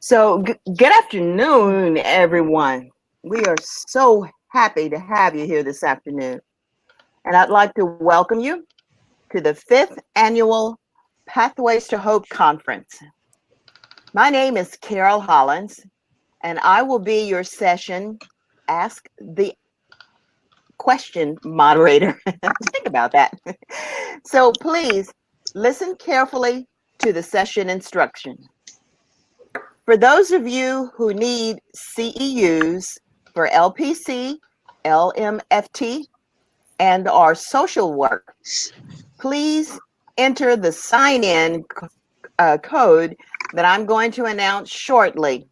Good afternoon, everyone. We are so happy to have you here this afternoon. And I'd like to welcome you to the fifth annual Pathways to Hope Conference. My name is Carol Hollins, and I will be your session Ask the Question moderator. Think about that. So please listen carefully to the session instruction. For those of you who need CEUs for LPC, LMFT, and our social work, please enter the sign-in code that I'm going to announce shortly.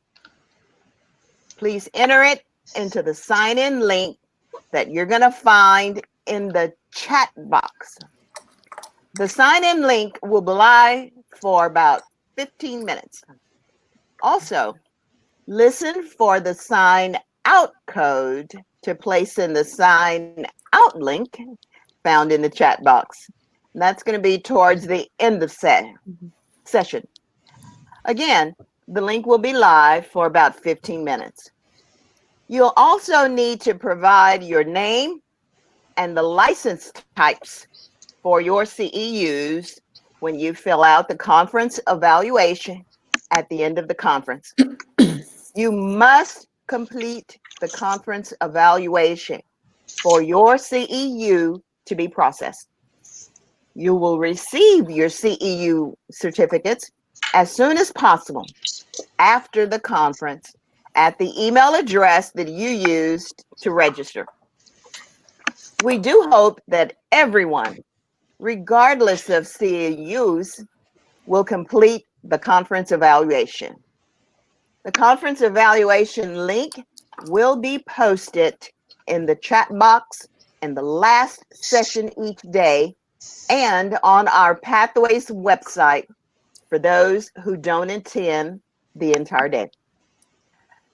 Please enter it into the sign-in link that you're going to find in the chat box. The sign-in link will be live for about 15 minutes. Also, listen for the sign out code to place in the sign out link found in the chat box. And that's going to be towards the end of session. Again, the link will be live for about 15 minutes. You'll also need to provide your name and the license types for your CEUs when you fill out the conference evaluation at the end of the conference. You must complete the conference evaluation for your CEU to be processed. You will receive your CEU certificates as soon as possible after the conference at the email address that you used to register. We do hope that everyone, regardless of CEUs, will complete the conference evaluation. The conference evaluation link will be posted in the chat box in the last session each day and on our Pathways website for those who don't attend the entire day.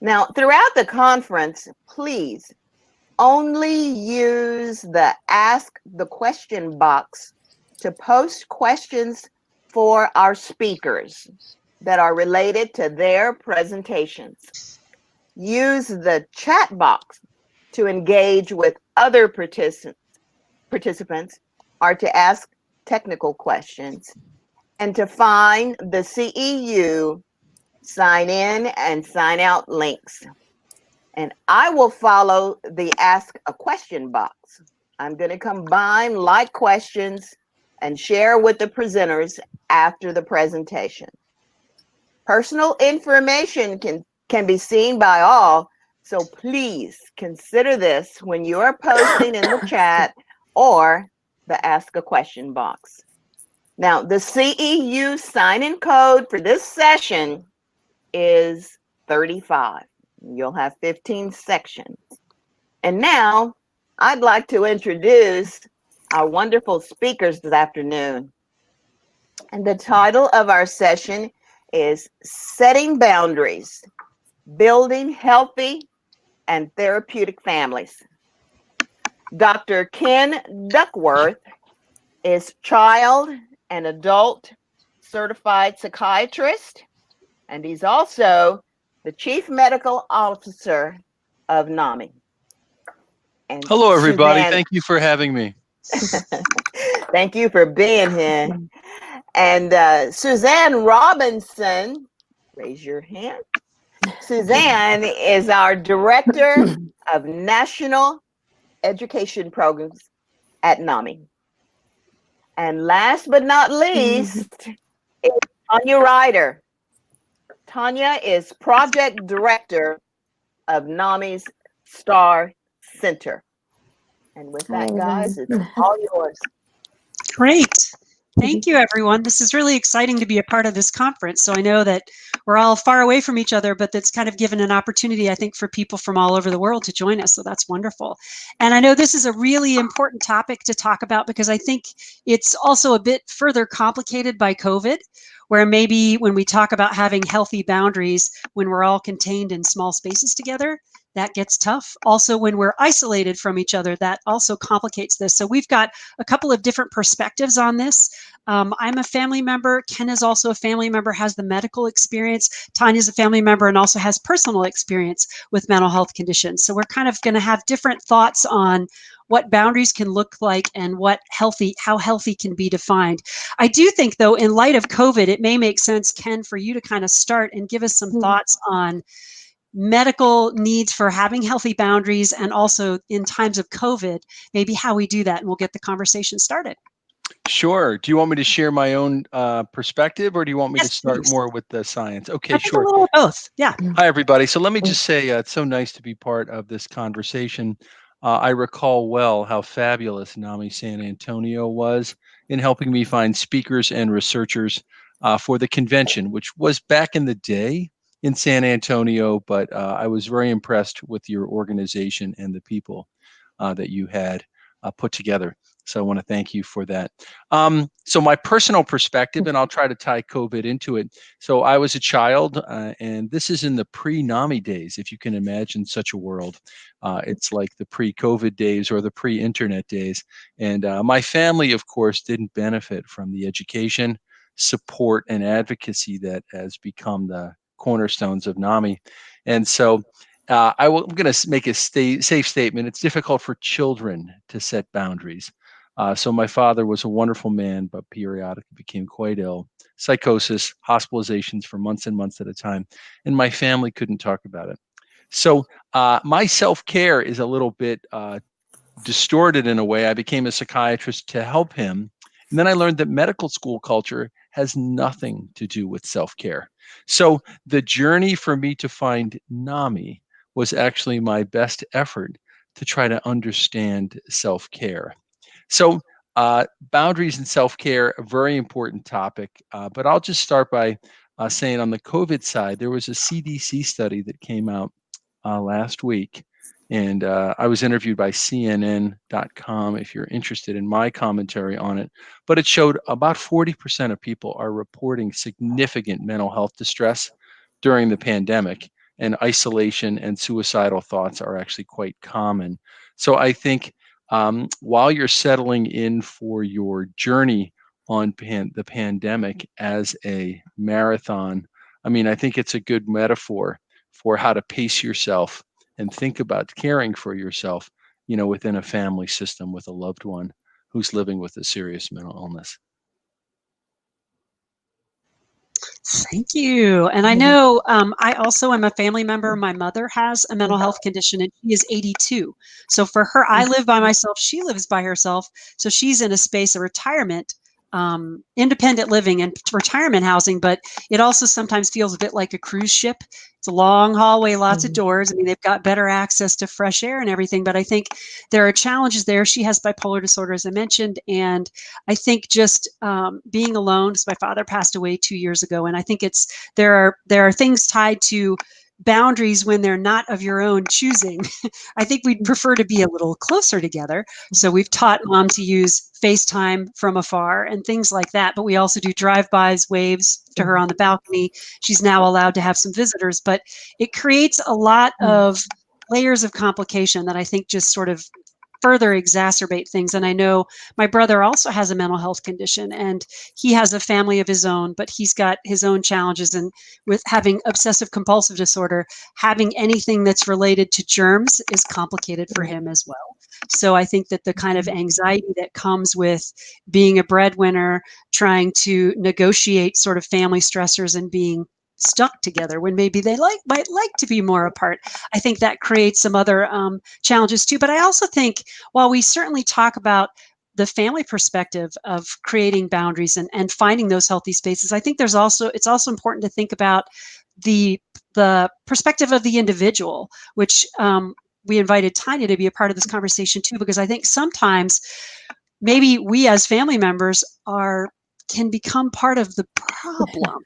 Now, throughout the conference, please only use the Ask the Question box to post questions for our speakers that are related to their presentations. Use the chat box to engage with other participants or to ask technical questions, and to find the CEU sign in and sign out links. And I will follow the Ask a Question box. I'm going to combine like questions and share with the presenters after the presentation. Personal information can be seen by all, so please consider this when you are posting in the chat or the Ask a Question box. Now, the CEU sign-in code for this session is 35. You'll have 15 sections. And now, I'd like to introduce our wonderful speakers this afternoon. And the title of our session is Setting Boundaries, Building Healthy and Therapeutic Families. Dr. Ken Duckworth is child and adult certified psychiatrist, and he's also the chief medical officer of NAMI. And hello, everybody. Suzanne, thank you for having me. thank you for being here. And Suzanne Robinson, raise your hand. Suzanne is our director of national education programs at NAMI. And last but not least is Tanya Ryder. Tanya is project director of NAMI's STAR Center. And with that, guys, it's all yours. Great. Thank you, everyone. This is really exciting to be a part of this conference. So I know that we're all far away from each other, but that's kind of given an opportunity, I think, for people from all over the world to join us. So that's wonderful. And I know this is a really important topic to talk about because I think it's also a bit further complicated by COVID, where maybe when we talk about having healthy boundaries, when we're all contained in small spaces together, that gets tough. Also, when we're isolated from each other, that also complicates this. So we've got a couple of different perspectives on this. I'm a family member. Ken is also a family member, has the medical experience. Tanya's a family member and also has personal experience with mental health conditions. So we're kind of going to have different thoughts on what boundaries can look like and how healthy can be defined. I do think, though, in light of COVID, it may make sense, Ken, for you to kind of start and give us some thoughts on medical needs for having healthy boundaries, and also in times of COVID, maybe how we do that, and we'll get the conversation started. Sure. Do you want me to share my own perspective, or do you want me to Yes, start please. more with the science? Okay, I think a sure. little of both. Yeah. Hi, everybody. So let me just say it's so nice to be part of this conversation. I recall well how fabulous NAMI San Antonio was in helping me find speakers and researchers for the convention, which was back in the day in San Antonio, but I was very impressed with your organization and the people that you had put together. So I want to thank you for that. So my personal perspective, and I'll try to tie COVID into it. So I was a child, and this is in the pre-NAMI days, if you can imagine such a world. It's like the pre-COVID days or the pre-internet days. And my family, of course, didn't benefit from the education, support, and advocacy that has become the cornerstones of NAMI. And so I'm going to make a safe statement. It's difficult for children to set boundaries. So my father was a wonderful man, but periodically became quite ill, psychosis, hospitalizations for months and months at a time, and my family couldn't talk about it. So my self-care is a little bit distorted in a way. I became a psychiatrist to help him. And then I learned that medical school culture has nothing to do with self-care. So the journey for me to find NAMI was actually my best effort to try to understand self-care. So, boundaries and self care, a very important topic. But I'll just start by saying on the COVID side, there was a CDC study that came out last week. And I was interviewed by CNN.com if you're interested in my commentary on it. But it showed about 40% of people are reporting significant mental health distress during the pandemic, and isolation and suicidal thoughts are actually quite common. So I think while you're settling in for your journey on the pandemic as a marathon, I mean, I think it's a good metaphor for how to pace yourself and think about caring for yourself, within a family system with a loved one who's living with a serious mental illness. Thank you. And I know I also am a family member. My mother has a mental health condition and she is 82. So for her, I live by myself. She lives by herself. So she's in a space of retirement, independent living and retirement housing, but it also sometimes feels a bit like a cruise ship. It's a long hallway, lots of doors. I mean, they've got better access to fresh air and everything, but I think there are challenges there. She has bipolar disorder, as I mentioned, and I think just being alone, because my father passed away 2 years ago, and I think there are things tied to boundaries when they're not of your own choosing. I think we'd prefer to be a little closer together. So we've taught mom to use FaceTime from afar and things like that. But we also do drive-bys, waves to her on the balcony. She's now allowed to have some visitors, but it creates a lot of layers of complication that I think just sort of further exacerbate things. And I know my brother also has a mental health condition and he has a family of his own, but he's got his own challenges. And with having obsessive compulsive disorder, having anything that's related to germs is complicated for him as well. So I think that the kind of anxiety that comes with being a breadwinner, trying to negotiate sort of family stressors and being stuck together when maybe they might like to be more apart. I think that creates some other challenges too. But I also think while we certainly talk about the family perspective of creating boundaries and finding those healthy spaces, I think it's also important to think about the perspective of the individual, which we invited Tanya to be a part of this conversation too, because I think sometimes maybe we as family members can become part of the problem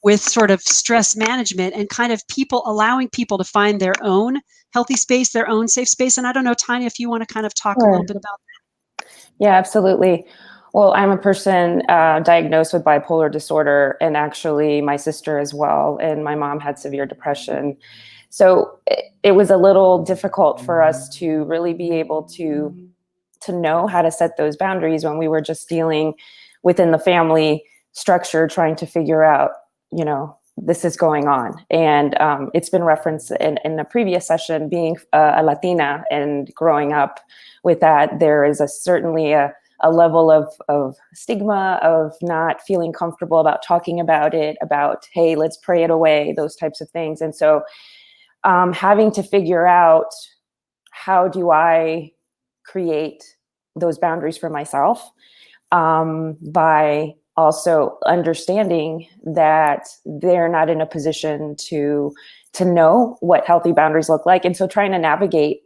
with sort of stress management and kind of allowing people to find their own healthy space, their own safe space. And I don't know, Tanya, if you want to kind of talk a little bit about that. Yeah, absolutely. Well, I'm a person diagnosed with bipolar disorder, and actually my sister as well, and my mom had severe depression. So it was a little difficult for us to really be able to know how to set those boundaries when we were just dealing within the family structure, trying to figure out, this is going on. And it's been referenced in a previous session, being a Latina and growing up with that, there is certainly a level of stigma, of not feeling comfortable about talking about it, about, hey, let's pray it away, those types of things. And so having to figure out, how do I create those boundaries for myself, by also understanding that they're not in a position to know what healthy boundaries look like. And so trying to navigate,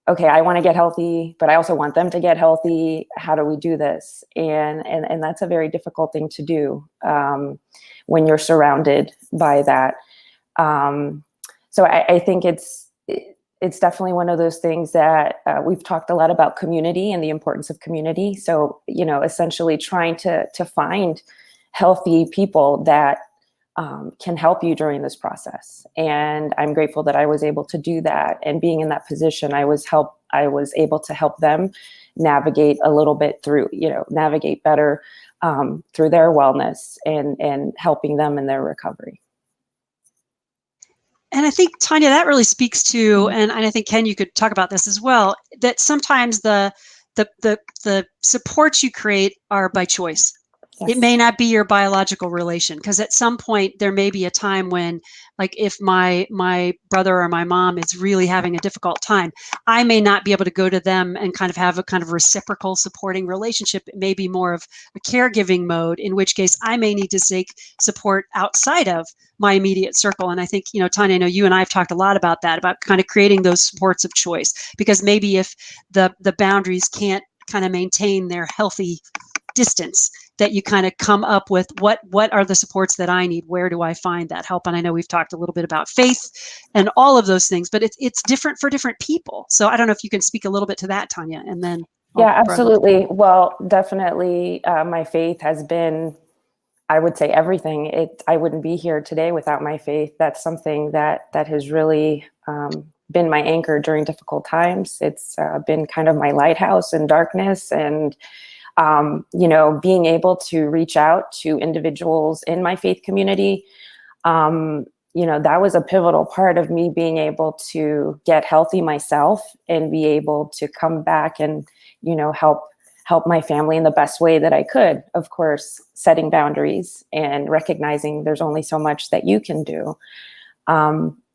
okay, I want to get healthy, but I also want them to get healthy. How do we do this? And that's a very difficult thing to do when you're surrounded by that. So I think it's definitely one of those things that we've talked a lot about community and the importance of community. So, essentially trying to find healthy people that can help you during this process. And I'm grateful that I was able to do that. And being in that position, I was able to help them navigate a little bit through, navigate better through their wellness and helping them in their recovery. And I think, Tanya, that really speaks to, and I think, Ken, you could talk about this as well, that sometimes the supports you create are by choice. Yes. It may not be your biological relation, because at some point there may be a time when, like, if my brother or my mom is really having a difficult time, I may not be able to go to them and kind of have a kind of reciprocal supporting relationship. It may be more of a caregiving mode, in which case I may need to seek support outside of my immediate circle. And I think, Tanya, I know you and I have talked a lot about that, about kind of creating those supports of choice, because maybe if the boundaries can't kind of maintain their healthy distance, that you kind of come up with what are the supports that I need? Where do I find that help? And I know we've talked a little bit about faith and all of those things, but it's different for different people. So I don't know if you can speak a little bit to that, Tanya, and then. Yeah, absolutely. Well, definitely my faith has been, I would say, everything. I wouldn't be here today without my faith. That's something that has really been my anchor during difficult times. It's been kind of my lighthouse in darkness, and being able to reach out to individuals in my faith community, that was a pivotal part of me being able to get healthy myself and be able to come back and, help my family in the best way that I could. Of course, setting boundaries and recognizing there's only so much that you can do.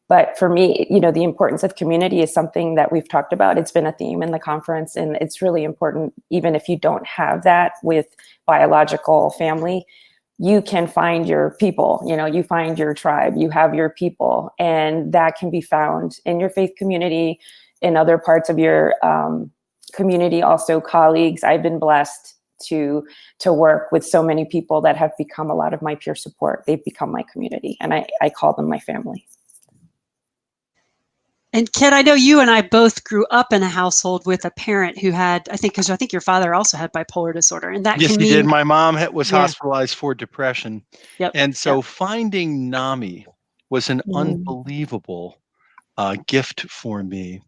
But for me, the importance of community is something that we've talked about. It's been a theme in the conference, and it's really important. Even if you don't have that with biological family, you can find your people, you find your tribe, you have your people, and that can be found in your faith community, in other parts of your community, also colleagues. I've been blessed to work with so many people that have become a lot of my peer support. They've become my community, and I call them my family. And Ken, I know you and I both grew up in a household with a parent who had, I think your father also had bipolar disorder, and that yes, can he mean did. My mom was hospitalized for depression, and so finding NAMI was an unbelievable gift for me,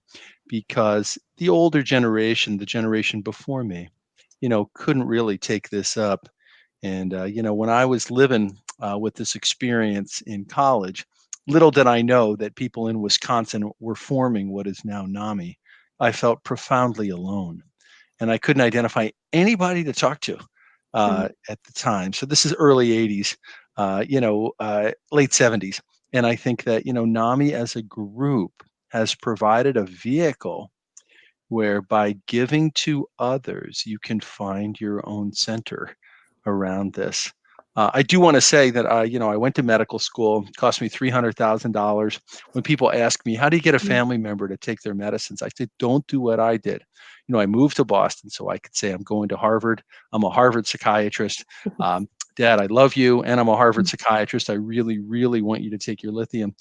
because the older generation, the generation before me, couldn't really take this up. And when I was living with this experience in college, little did I know that people in Wisconsin were forming what is now NAMI. I felt profoundly alone, and I couldn't identify anybody to talk to at the time. So this is early 80s, late 70s. And I think that, NAMI as a group has provided a vehicle where, by giving to others, you can find your own center around this. I do want to say that I went to medical school. It cost me $300,000. When people ask me, how do you get a family member to take their medicines, I say, don't do what I did. I moved to Boston so I could say I'm going to Harvard. I'm a Harvard psychiatrist. Dad, I love you, and I'm a Harvard psychiatrist. I really, really want you to take your lithium.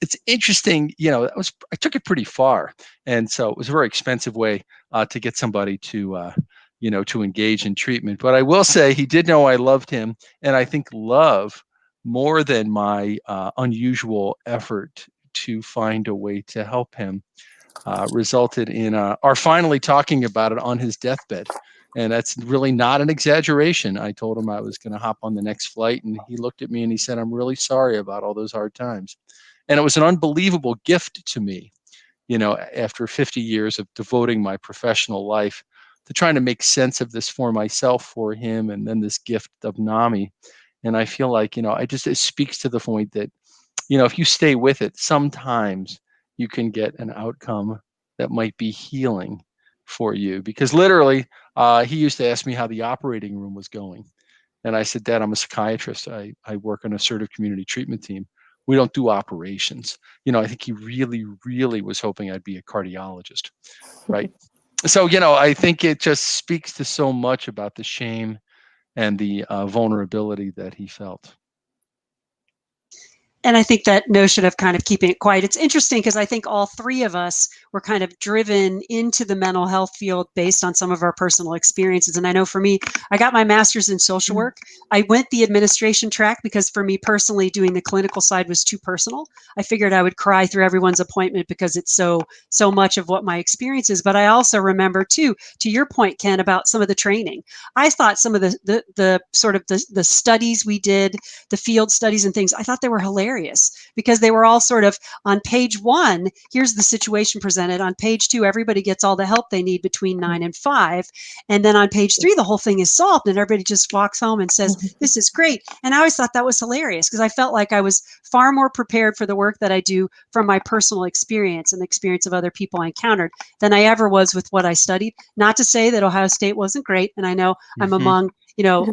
It's interesting, I took it pretty far, and so it was a very expensive way to get somebody to to engage in treatment. But I will say he did know I loved him, and I think love, more than my unusual effort to find a way to help him resulted in our finally talking about it on his deathbed. And that's really not an exaggeration. I told him I was going to hop on the next flight, and he looked at me and he said, "I'm really sorry about all those hard times." And it was an unbelievable gift to me, after 50 years of devoting my professional life to trying to make sense of this for myself, for him, and then this gift of NAMI. And I feel like, it speaks to the point that, if you stay with it, sometimes you can get an outcome that might be healing for you. Because literally, he used to ask me how the operating room was going. And I said, "Dad, I'm a psychiatrist. I work on assertive community treatment team. We don't do operations." I think he really, really was hoping I'd be a cardiologist, right? So, I think it just speaks to so much about the shame and the vulnerability that he felt. And I think that notion of kind of keeping it quiet, it's interesting because I think all three of us were kind of driven into the mental health field based on some of our personal experiences. And I know for me, I got my master's in social work. I went the administration track because for me personally, doing the clinical side was too personal. I figured I would cry through everyone's appointment because it's so much of what my experience is. But I also remember too, to your point, Ken, about some of the training. I thought some of the sort of the studies we did, the field studies and things, I thought they were hilarious because they were all sort of on page 1, here's the situation presented. On page 2, everybody gets all the help they need between 9 and 5. And then on page 3, the whole thing is solved and everybody just walks home and says, this is great. And I always thought that was hilarious because I felt like I was far more prepared for the work that I do from my personal experience and the experience of other people I encountered than I ever was with what I studied. Not to say that Ohio State wasn't great. And I know I'm among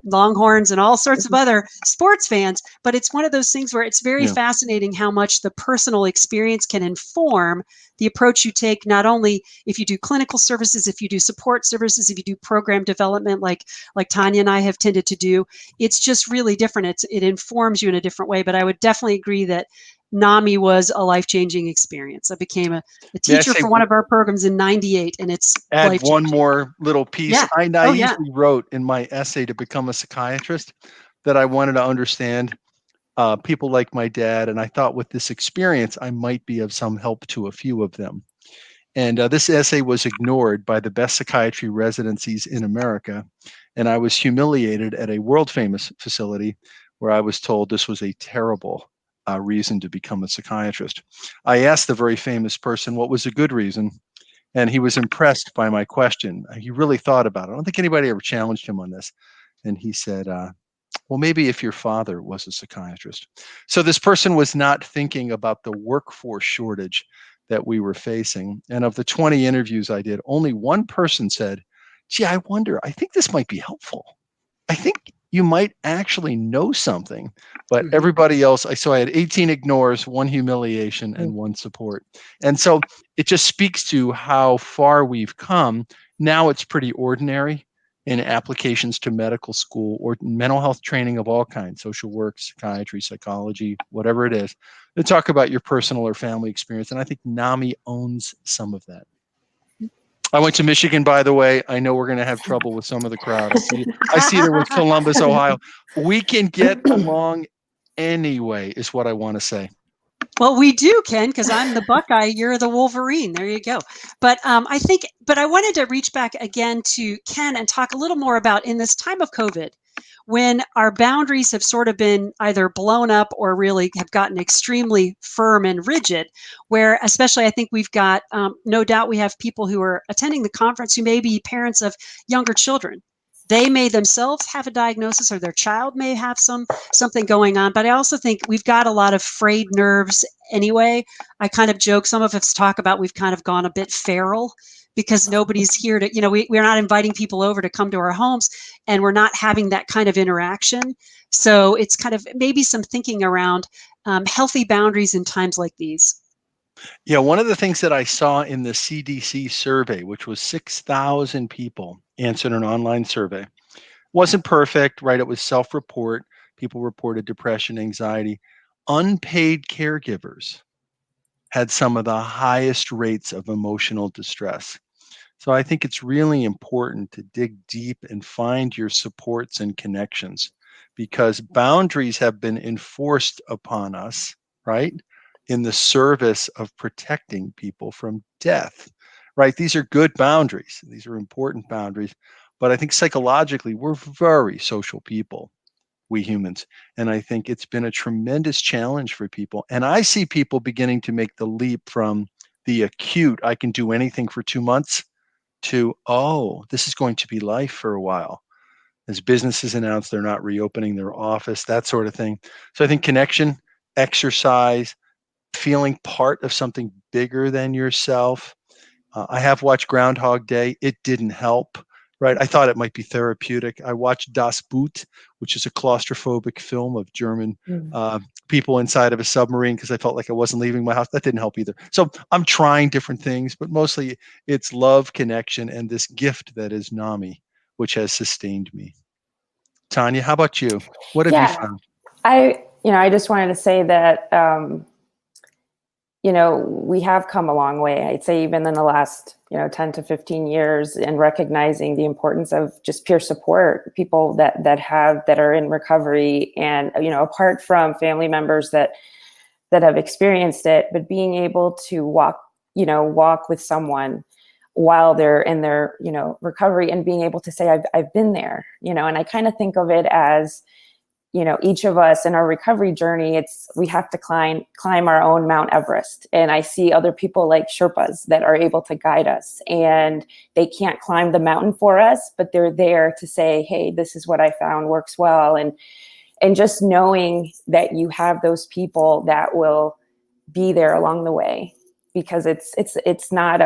Longhorns and all sorts of other sports fans, but it's one of those things where it's very fascinating how much the personal experience can inform the approach you take, not only if you do clinical services, if you do support services, if you do program development like Tanya and I have tended to do. It's just really different. It informs you in a different way, but I would definitely agree that NAMI was a life-changing experience. I became a teacher for one of our programs in '98, and it's add one life-changing. more little piece. Yeah. I Oh, yeah. naively wrote in my essay to become a psychiatrist that I wanted to understand people like my dad. And I thought with this experience, I might be of some help to a few of them. And this essay was ignored by the best psychiatry residencies in America. And I was humiliated at a world famous facility where I was told this was a terrible reason to become a psychiatrist. I asked the very famous person what was a good reason. And he was impressed by my question. He really thought about it. I don't think anybody ever challenged him on this. And he said, well, maybe if your father was a psychiatrist. So this person was not thinking about the workforce shortage that we were facing. And of the 20 interviews I did, only one person said, gee, I wonder, I think this might be helpful. I think you might actually know something, but everybody else, I had 18 ignores, 1 humiliation, and 1 support. And so it just speaks to how far we've come. Now it's pretty ordinary in applications to medical school or mental health training of all kinds, social work, psychiatry, psychology, whatever it is, to talk about your personal or family experience. And I think NAMI owns some of that. I went to Michigan, by the way. I know we're going to have trouble with some of the crowd. I see there with Columbus, Ohio. We can get along anyway, is what I want to say. Well, we do, Ken, because I'm the Buckeye, you're the Wolverine. There you go. But I wanted to reach back again to Ken and talk a little more about in this time of COVID, when our boundaries have sort of been either blown up or really have gotten extremely firm and rigid, where especially I think we've got, no doubt we have people who are attending the conference who may be parents of younger children. They may themselves have a diagnosis or their child may have something going on. But I also think we've got a lot of frayed nerves anyway. I kind of joke, some of us talk about we've kind of gone a bit feral because nobody's here to, we're not inviting people over to come to our homes and we're not having that kind of interaction. So it's kind of maybe some thinking around healthy boundaries in times like these. Yeah, one of the things that I saw in the CDC survey, which was 6,000 people answered an online survey, wasn't perfect, right? It was self-report. People reported depression, anxiety. Unpaid caregivers had some of the highest rates of emotional distress. So I think it's really important to dig deep and find your supports and connections because boundaries have been enforced upon us, right? in the service of protecting people from death, right? These are good boundaries. These are important boundaries. But I think psychologically, we're very social people, we humans. And I think it's been a tremendous challenge for people. And I see people beginning to make the leap from the acute, I can do anything for 2 months, to, oh, this is going to be life for a while. As businesses announce they're not reopening their office, that sort of thing. So I think connection, exercise, feeling part of something bigger than yourself. I have watched Groundhog Day. It didn't help, right? I thought it might be therapeutic. I watched Das Boot, which is a claustrophobic film of German people inside of a submarine because I felt like I wasn't leaving my house. That didn't help either. So I'm trying different things, but mostly it's love, connection, and this gift that is NAMI, which has sustained me. Tanya, how about you? What have you Yeah, found? I just wanted to say that, we have come a long way. I'd say even in the last, 10 to 15 years, in recognizing the importance of just peer support, people that are in recovery, and, apart from family members that have experienced it, but being able to walk with someone while they're in their, recovery, and being able to say, I've been there, and I kind of think of it as, each of us in our recovery journey, we have to climb our own Mount Everest. And I see other people like Sherpas that are able to guide us, and they can't climb the mountain for us, but they're there to say, hey, this is what I found works well. And just knowing that you have those people that will be there along the way, because it's not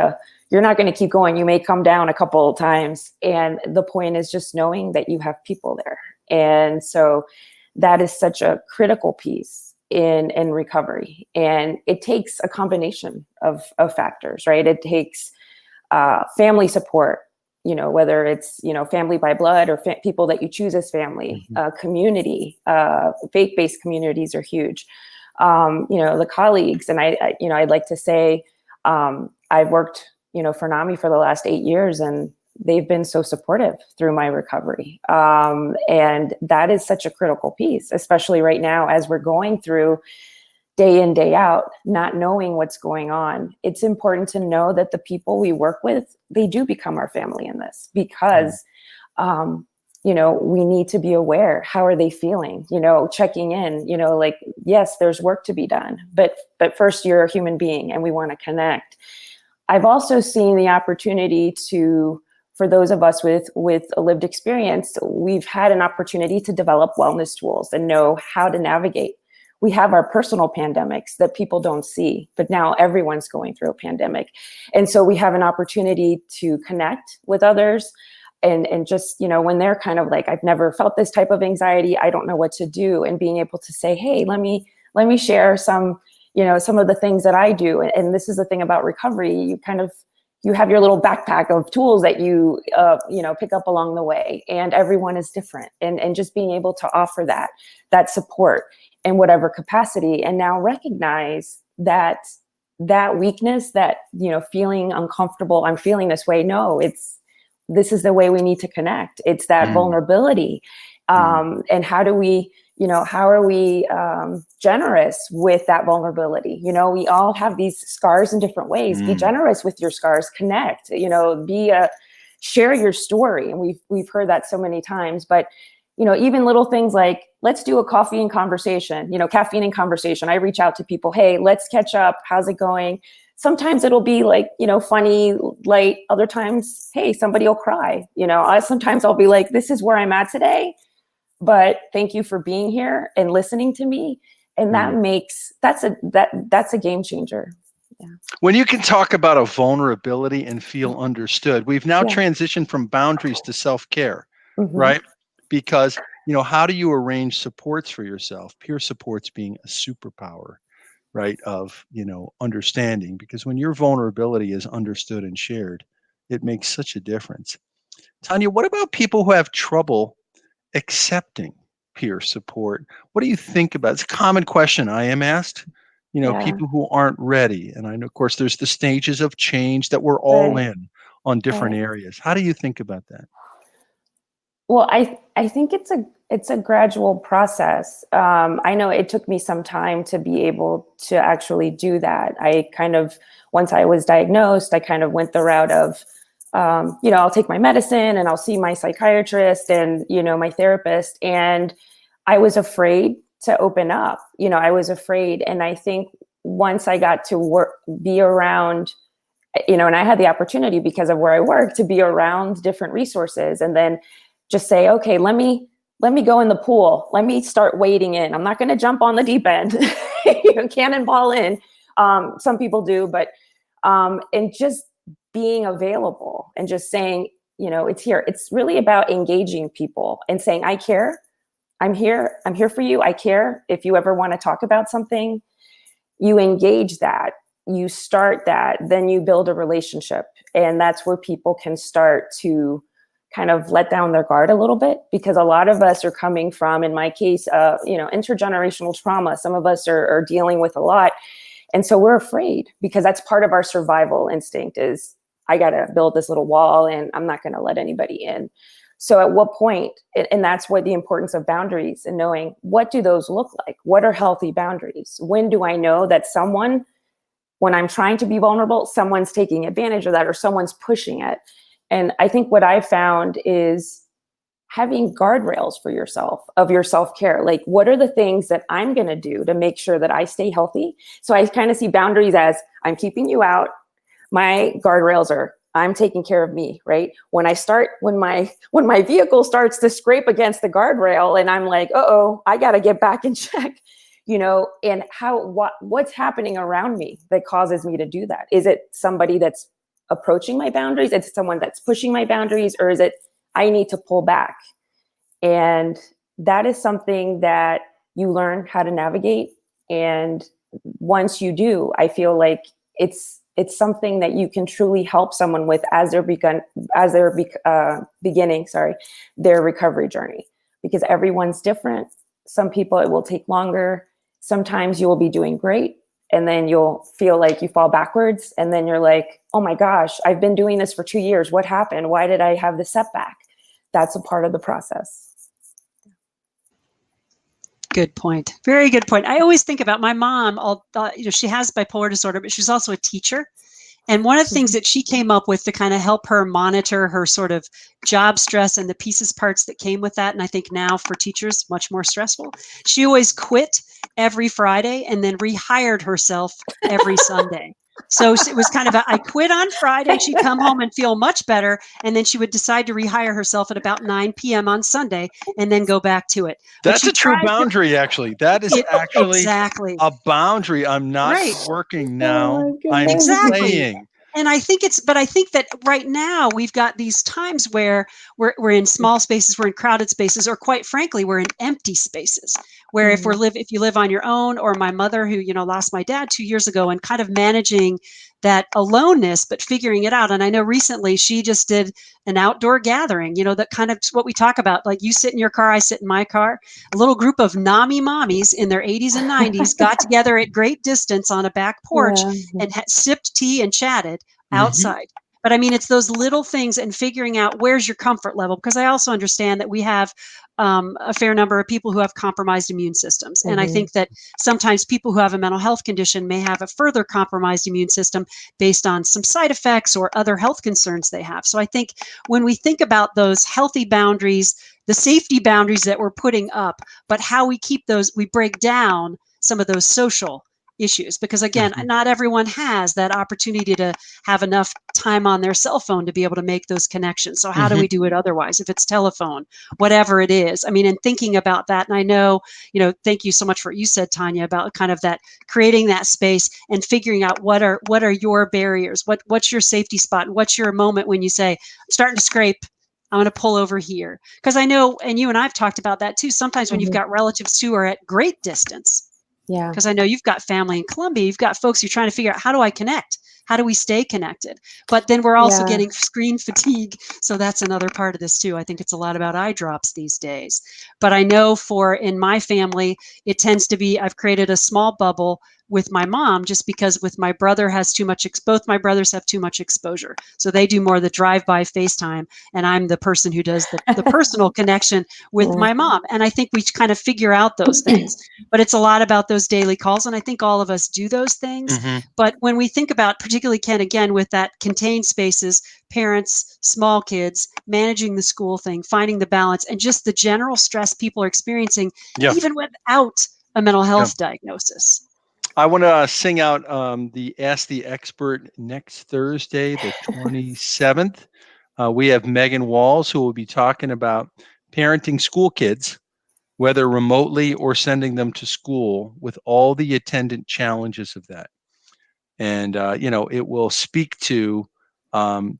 you're not going to keep going. You may come down a couple of times. And the point is just knowing that you have people there. And so that is such a critical piece in recovery. And it takes a combination of factors, right? It takes family support, whether it's, family by blood or people that you choose as family, community, faith-based communities are huge. The colleagues, and I'd like to say, I've worked, for NAMI for the last 8 years, and they've been so supportive through my recovery. And that is such a critical piece, especially right now, as we're going through day in, day out, not knowing what's going on. It's important to know that the people we work with, they do become our family in this, because, we need to be aware. How are they feeling? Checking in, like, yes, there's work to be done, but first, you're a human being and we want to connect. I've also seen the opportunity for those of us with a lived experience, we've had an opportunity to develop wellness tools and know how to navigate. We have our personal pandemics that people don't see, but now everyone's going through a pandemic. And so we have an opportunity to connect with others, and just, when they're kind of like, I've never felt this type of anxiety, I don't know what to do. And being able to say, hey, let me share some of the things that I do. And this is the thing about recovery. You have your little backpack of tools that you pick up along the way, and everyone is different. And just being able to offer that support in whatever capacity, and now recognize that weakness, that, feeling uncomfortable, I'm feeling this way. No, this is the way we need to connect. It's that vulnerability. And how are we generous with that vulnerability? We all have these scars in different ways. Be generous with your scars, connect, share your story. And we've heard that so many times, but even little things like, let's do a coffee and conversation, caffeine and conversation. I reach out to people, hey, let's catch up. How's it going? Sometimes it'll be like, funny, light. Other times, hey, somebody will cry. Sometimes I'll be like, this is where I'm at today, but thank you for being here and listening to me. And that's a game changer. Yeah. When you can talk about a vulnerability and feel understood, we've now transitioned from boundaries to self-care, right? Because, how do you arrange supports for yourself? Peer supports being a superpower, right? Of, understanding, because when your vulnerability is understood and shared, it makes such a difference. Tanya, what about people who have trouble accepting peer support? What do you think about it? It's a common question I am asked, people who aren't ready. And I know, of course, there's the stages of change that we're all in on different areas. How do you think about that? Well, I think it's it's a gradual process. I know it took me some time to be able to actually do that. Once I was diagnosed, I kind of went the route of, I'll take my medicine and I'll see my psychiatrist and, my therapist. And I was afraid to open up. I was afraid. And I think once I got to be around, and I had the opportunity because of where I work to be around different resources and then just say, okay, let me go in the pool. Let me start wading in. I'm not going to jump on the deep end, cannonball in. Some people do, but, and just being available and just saying, it's here. It's really about engaging people and saying, I care. I'm here. I'm here for you. I care. If you ever want to talk about something, you engage that, you start that, then you build a relationship. And that's where people can start to kind of let down their guard a little bit, because a lot of us are coming from, in my case, intergenerational trauma. Some of us are dealing with a lot. And so we're afraid because that's part of our survival instinct is I got to build this little wall and I'm not going to let anybody in. So at what point, and that's what the importance of boundaries and knowing what do those look like? What are healthy boundaries? When do I know that when I'm trying to be vulnerable, someone's taking advantage of that or someone's pushing it? And I think what I found is having guardrails for yourself of your self-care. Like, what are the things that I'm going to do to make sure that I stay healthy? So I kind of see boundaries as I'm keeping you out. My guardrails are I'm taking care of me, right? When my vehicle starts to scrape against the guardrail and I'm like, I got to get back in check, and what's happening around me that causes me to do that? Is it somebody that's approaching my boundaries? Is it someone that's pushing my boundaries? Or is it I need to pull back? And that is something that you learn how to navigate. And once you do, I feel like it's something that you can truly help someone with as they're beginning their recovery journey, because everyone's different. Some people, it will take longer. Sometimes you will be doing great and then you'll feel like you fall backwards. And then you're like, oh my gosh, I've been doing this for 2 years. What happened? Why did I have the setback? That's a part of the process. Good point. Very good point. I always think about my mom. She has bipolar disorder, but she's also a teacher. And one of the things that she came up with to kind of help her monitor her sort of job stress and the pieces parts that came with that, and I think now for teachers, much more stressful, she always quit every Friday and then rehired herself every Sunday. So it was kind of I quit on Friday, she'd come home and feel much better, and then she would decide to rehire herself at about 9 p.m. on Sunday and then go back to it. That's a true boundary, actually. That is actually exactly a boundary. I'm not working now. I'm playing. And I think that right now we've got these times where we're in small spaces, we're in crowded spaces, or quite frankly, we're in empty spaces. Where if you live on your own, or my mother who, lost my dad 2 years ago, and kind of managing that aloneness, but figuring it out. And I know recently she just did an outdoor gathering, that kind of what we talk about, like you sit in your car, I sit in my car. A little group of NAMI mommies in their 80s and 90s got together at great distance on a back porch and sipped tea and chatted outside. But I mean, it's those little things and figuring out where's your comfort level, because I also understand that we have a fair number of people who have compromised immune systems. And I think that sometimes people who have a mental health condition may have a further compromised immune system based on some side effects or other health concerns they have. So I think when we think about those healthy boundaries, the safety boundaries that we're putting up, but how we keep those, we break down some of those social issues, because again, not everyone has that opportunity to have enough time on their cell phone to be able to make those connections. So how do we do it otherwise? If it's telephone, whatever it is. I mean, and thinking about that, and I know, thank you so much for what you said, Tanya, about kind of that creating that space and figuring out what are your barriers, what's your safety spot, and what's your moment when you say, I'm starting to scrape, I'm going to pull over here. Because I know, and you and I've talked about that too, sometimes when you've got relatives who are at great distance. Yeah. Because I know you've got family in Colombia, you've got folks you're trying to figure out, how do I connect? How do we stay connected? But then we're also getting screen fatigue. So that's another part of this too. I think it's a lot about eye drops these days. But I know in my family, it tends to be, I've created a small bubble with my mom, just because with my brother has too much, both my brothers have too much exposure. So they do more the drive-by FaceTime, and I'm the person who does the personal connection with my mom. And I think we kind of figure out those things, but it's a lot about those daily calls. And I think all of us do those things. But when we think about, particularly Ken, again, with that contained spaces, parents, small kids, managing the school thing, finding the balance, and just the general stress people are experiencing, even without a mental health diagnosis. I want to sing out the Ask the Expert next Thursday, the 27th. We have Megan Walls, who will be talking about parenting school kids, whether remotely or sending them to school, with all the attendant challenges of that. And, it will speak to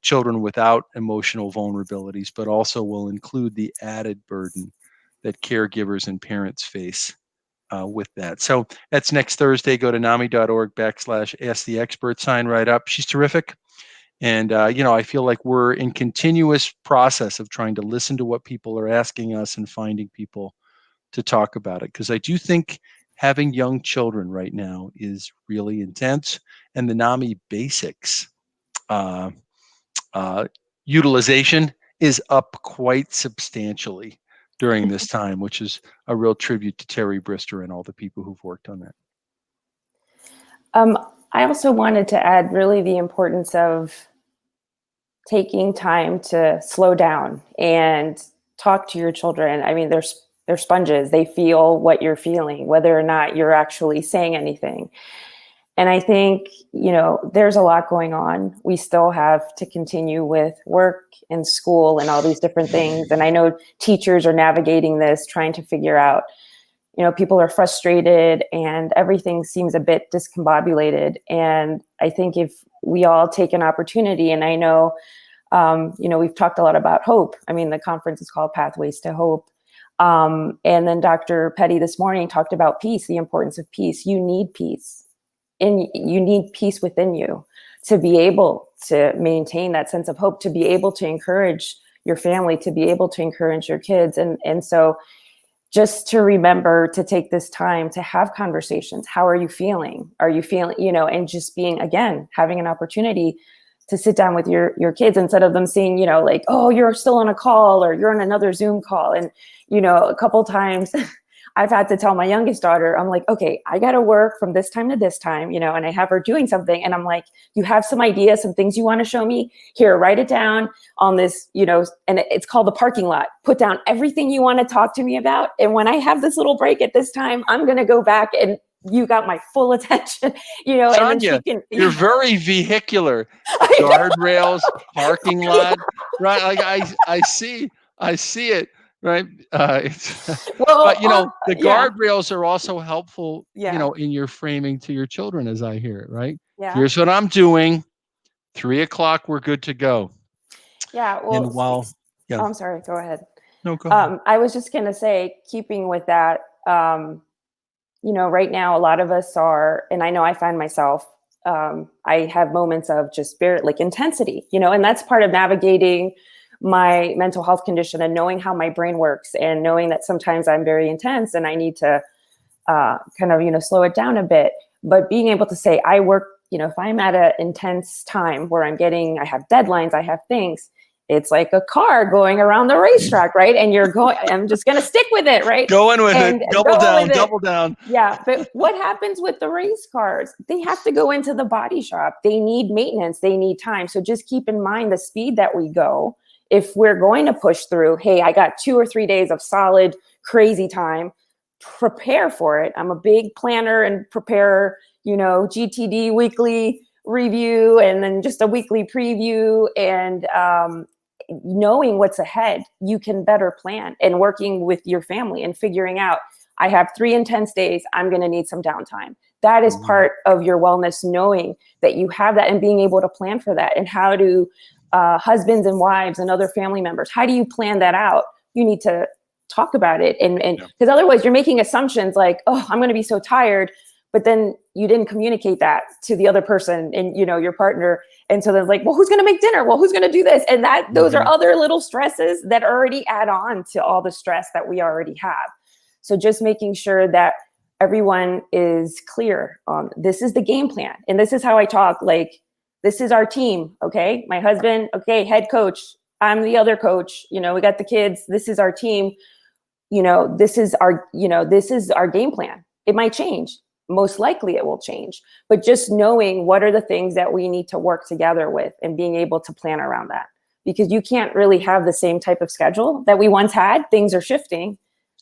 children without emotional vulnerabilities, but also will include the added burden that caregivers and parents face with that. So that's next Thursday. Go to NAMI.org/Ask the Expert, sign right up. She's terrific. And, I feel like we're in continuous process of trying to listen to what people are asking us and finding people to talk about it. Because I do think having young children right now is really intense. And the NAMI basics utilization is up quite substantially during this time, which is a real tribute to Terry Brister and all the people who've worked on that. I also wanted to add really the importance of taking time to slow down and talk to your children. I mean, they're sponges. They feel what you're feeling, whether or not you're actually saying anything. And I think, there's a lot going on. We still have to continue with work and school and all these different things. And I know teachers are navigating this, trying to figure out, people are frustrated and everything seems a bit discombobulated. And I think if we all take an opportunity, and I know, we've talked a lot about hope. I mean, the conference is called Pathways to Hope. And then Dr. Petty this morning talked about peace, the importance of peace. You need peace. And you need peace within you to be able to maintain that sense of hope, to be able to encourage your family, to be able to encourage your kids. And so just to remember to take this time to have conversations. How are you feeling? Are you feeling, and just being, again, having an opportunity to sit down with your kids instead of them saying, like, oh, you're still on a call or you're on another Zoom call. And, a couple times I've had to tell my youngest daughter, I'm like, okay, I got to work from this time to this time, and I have her doing something. And I'm like, you have some ideas, some things you want to show me? Here, write it down on this, and it's called the parking lot. Put down everything you want to talk to me about. And when I have this little break at this time, I'm going to go back and you got my full attention, Sonia, and then she can. You're very vehicular. Guardrails, parking lot, right? Like I see it. Right. But the guardrails are also helpful, in your framing to your children, as I hear it. Right. Yeah. Here's what I'm doing. 3:00, we're good to go. Yeah. Well, and I'm sorry. Go ahead. No, go ahead. I was just going to say, keeping with that, right now, a lot of us are, and I know I find myself, I have moments of just spirit, like intensity, and that's part of navigating my mental health condition and knowing how my brain works and knowing that sometimes I'm very intense and I need to kind of, slow it down a bit. But being able to say, I work, if I'm at an intense time where I have deadlines, I have things, it's like a car going around the racetrack, right? And I'm just going to stick with it, right? Going with it, double down. Yeah. But what happens with the race cars? They have to go into the body shop. They need maintenance. They need time. So just keep in mind the speed that we go. If we're going to push through, hey, I got 2 or 3 days of solid, crazy time, prepare for it. I'm a big planner and preparer, GTD weekly review and then just a weekly preview. And knowing what's ahead, you can better plan, and working with your family and figuring out, I have 3 intense days, I'm going to need some downtime. That is part of your wellness, knowing that you have that and being able to plan for that. And how do husbands and wives and other family members, how do you plan that out? You need to talk about it. And because otherwise you're making assumptions like, oh, I'm going to be so tired, but then you didn't communicate that to the other person and, your partner. And so they're like, well, who's going to make dinner? Well, who's going to do this? And those are other little stresses that already add on to all the stress that we already have. So just making sure that everyone is clear on this is the game plan. And this is how I talk, like, this is our team. Okay. My husband, okay, head coach. I'm the other coach. We got the kids. This is our team. This is our game plan. It might change. Most likely it will change, but just knowing what are the things that we need to work together with and being able to plan around that, because you can't really have the same type of schedule that we once had. Things are shifting,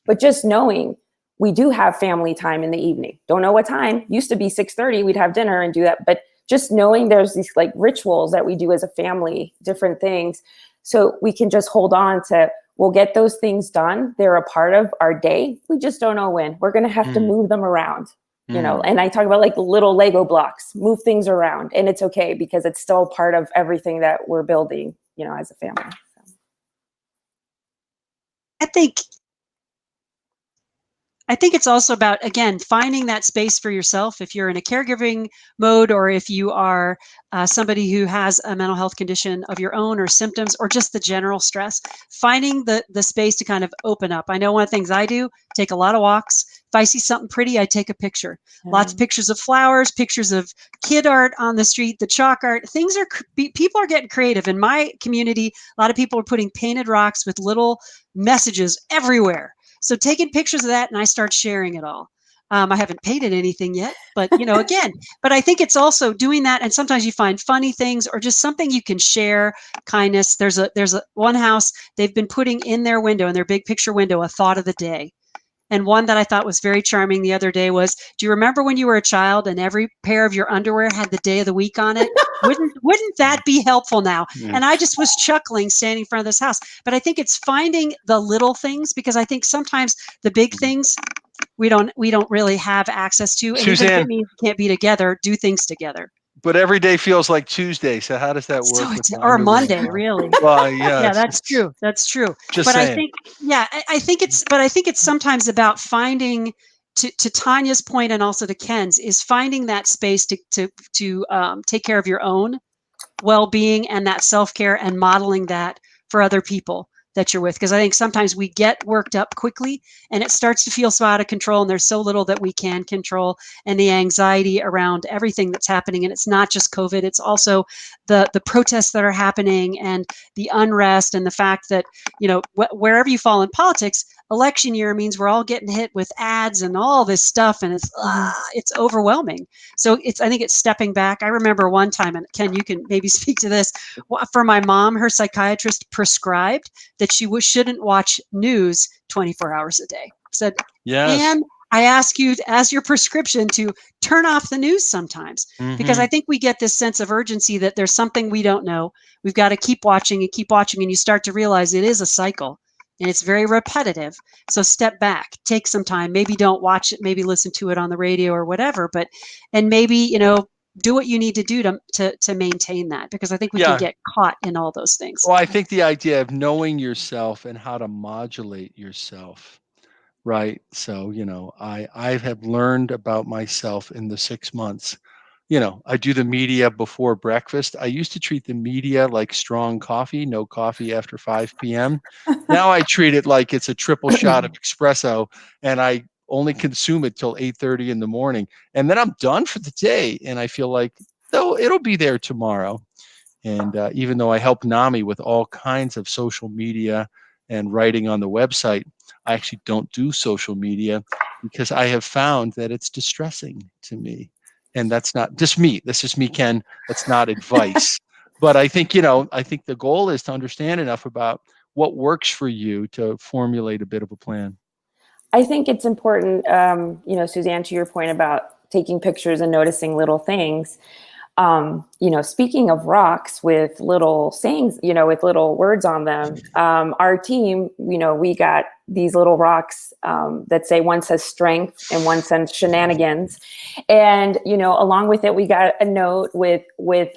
but just knowing we do have family time in the evening. Don't know what time. Used to be 6:30. We'd have dinner and do that. But just knowing there's these like rituals that we do as a family, different things. So we can just hold on to, we'll get those things done. They're a part of our day. We just don't know when. We're going to have to move them around, and I talk about like little Lego blocks, move things around, and it's okay because it's still part of everything that we're building, as a family. So. I think it's also about, again, finding that space for yourself. If you're in a caregiving mode, or if you are somebody who has a mental health condition of your own or symptoms or just the general stress, finding the space to kind of open up. I know one of the things I do, take a lot of walks. If I see something pretty, I take a picture. Lots of pictures of flowers, pictures of kid art on the street, the chalk art. People are getting creative. In my community, a lot of people are putting painted rocks with little messages everywhere. So taking pictures of that, and I start sharing it all. I haven't painted anything yet, but again, but I think it's also doing that. And sometimes you find funny things or just something you can share, kindness. There's a one house, they've been putting in their window, in their big picture window, a thought of the day. And one that I thought was very charming the other day was, do you remember when you were a child and every pair of your underwear had the day of the week on it? Wouldn't that be helpful now? Yeah. And I just was chuckling standing in front of this house. But I think it's finding the little things, because I think sometimes the big things we don't really have access to. And Suzanne, even if it means we can't be together, do things together. but every day feels like Tuesday. So how does that work? Or Monday, really. Well, yeah. Yeah, that's true. That's true. Just but saying. I think, yeah, I think it's sometimes about finding, to Tanya's point and also to Ken's, is finding that space to take care of your own well-being and that self-care, and modeling that for other people that you're with. Because I think sometimes we get worked up quickly and it starts to feel so out of control, and there's so little that we can control, and the anxiety around everything that's happening. And it's not just COVID, it's also the protests that are happening, and the unrest, and the fact that, wherever you fall in politics, election year means we're all getting hit with ads and all this stuff, and it's overwhelming. So I think it's stepping back. I remember one time, and Ken, you can maybe speak to this, for my mom, her psychiatrist prescribed that she shouldn't watch news 24 hours a day. Said, yes. And I ask you, as your prescription, to turn off the news sometimes, because I think we get this sense of urgency that there's something we don't know. We've got to keep watching, and you start to realize it is a cycle. And it's very repetitive. So step back, take some time, maybe don't watch it, maybe listen to it on the radio or whatever, and maybe, do what you need to do to maintain that, because I think we can get caught in all those things. Well, I think the idea of knowing yourself and how to modulate yourself, right? So, I have learned about myself in the 6 months. I do the media before breakfast. I used to treat the media like strong coffee, no coffee after 5 p.m. Now I treat it like it's a triple shot of espresso, and I only consume it till 8:30 in the morning. And then I'm done for the day. And I feel like, though, it'll be there tomorrow. And even though I help NAMI with all kinds of social media and writing on the website, I actually don't do social media because I have found that it's distressing to me. And that's not just me. That's just me, Ken. That's not advice. But I think, I think the goal is to understand enough about what works for you to formulate a bit of a plan. I think it's important, Suzanne, to your point about taking pictures and noticing little things. Speaking of rocks with little sayings, with little words on them, our team, we got these little rocks that say, one says strength and one says shenanigans. And, along with it, we got a note with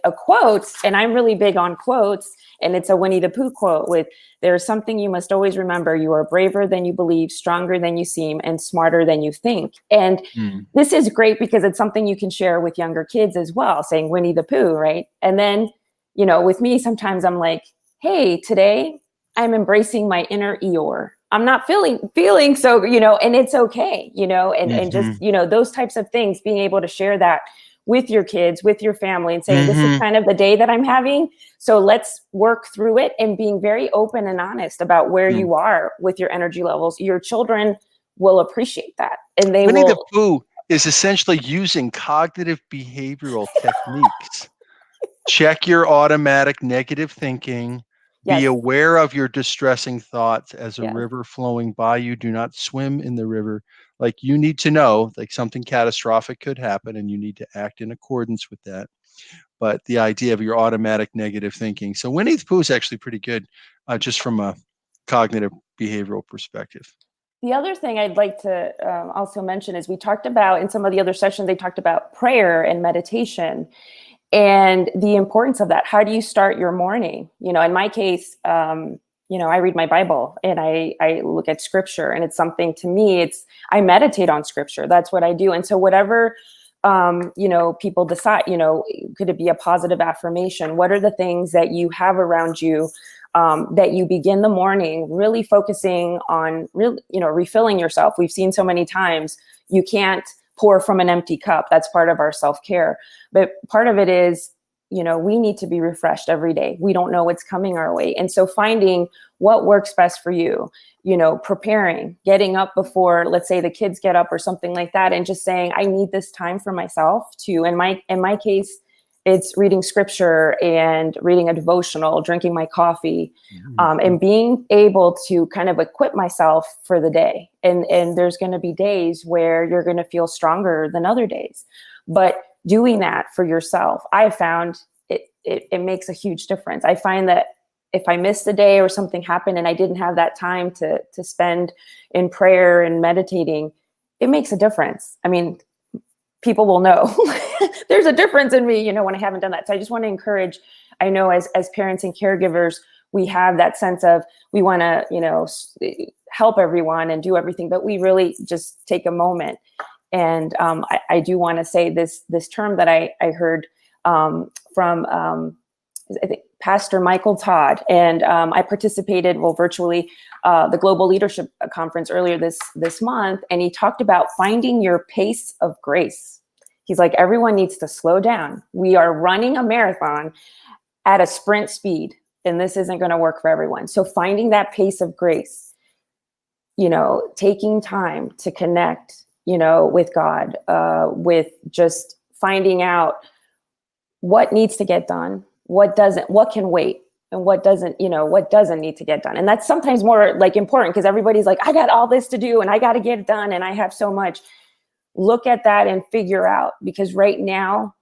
a quote, and I'm really big on quotes. And it's a Winnie the Pooh quote with, "There is something you must always remember. You are braver than you believe, stronger than you seem, and smarter than you think." And this is great because it's something you can share with younger kids as well, saying Winnie the Pooh, right? And then, with me, sometimes I'm like, hey, today I'm embracing my inner Eeyore. I'm not feeling so, and it's okay, and just, those types of things, being able to share that with your kids, with your family, and saying, this is kind of the day that I'm having. So let's work through it, and being very open and honest about where you are with your energy levels. Your children will appreciate that. And they Winnie the will. Pooh is essentially using cognitive behavioral techniques. Check your automatic negative thinking. Be Yes. aware of your distressing thoughts as a Yes. river flowing by you. Do not swim in the river. Like, you need to know, like, something catastrophic could happen and you need to act in accordance with that. But the idea of your automatic negative thinking. So Winnie the Pooh is actually pretty good, just from a cognitive behavioral perspective. The other thing I'd like to also mention is, we talked about in some of the other sessions, they talked about prayer and meditation and the importance of that. How do you start your morning? In my case, I read my Bible, and I look at scripture, and it's something, to me, I meditate on scripture. That's what I do. And so whatever, people decide, could it be a positive affirmation? What are the things that you have around you that you begin the morning really focusing on, refilling yourself? We've seen so many times, you can't pour from an empty cup. That's part of our self-care. But part of it is, we need to be refreshed every day. We don't know what's coming our way. And so finding what works best for you, preparing, getting up before, let's say, the kids get up or something like that, and just saying, I need this time for myself to, in my case, it's reading scripture and reading a devotional, drinking my coffee, and being able to kind of equip myself for the day. And there's going to be days where you're going to feel stronger than other days. But doing that for yourself, I found it makes a huge difference. I find that if I missed a day or something happened and I didn't have that time to spend in prayer and meditating, it makes a difference. I mean, people will know there's a difference in me, when I haven't done that. So I just want to encourage, I know as parents and caregivers, we have that sense of, we want to, help everyone and do everything, but we really just take a moment. And I do want to say this term that I heard from, I think, Pastor Michael Todd, and I participated, virtually, the Global Leadership Conference earlier this month, and he talked about finding your pace of grace. He's like, everyone needs to slow down. We are running a marathon at a sprint speed, and this isn't going to work for everyone. So finding that pace of grace, taking time to connect, with God, with just finding out what needs to get done, what can wait, and what doesn't need to get done. And that's sometimes more important, because everybody's like, I got all this to do and I got to get it done and I have so much. Look at that and figure out, because right now,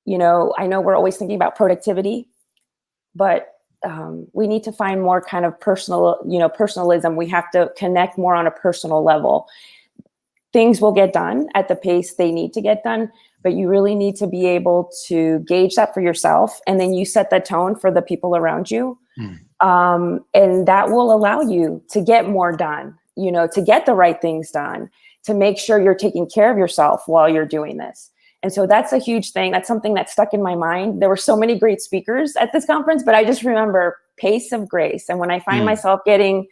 I know we're always thinking about productivity, but we need to find more kind of personalism. We have to connect more on a personal level. Things will get done at the pace they need to get done, but you really need to be able to gauge that for yourself. And then you set the tone for the people around you. And that will allow you to get more done, to get the right things done, to make sure you're taking care of yourself while you're doing this. And so that's a huge thing. That's something that stuck in my mind. There were so many great speakers at this conference, but I just remember pace of grace. And when I find myself getting,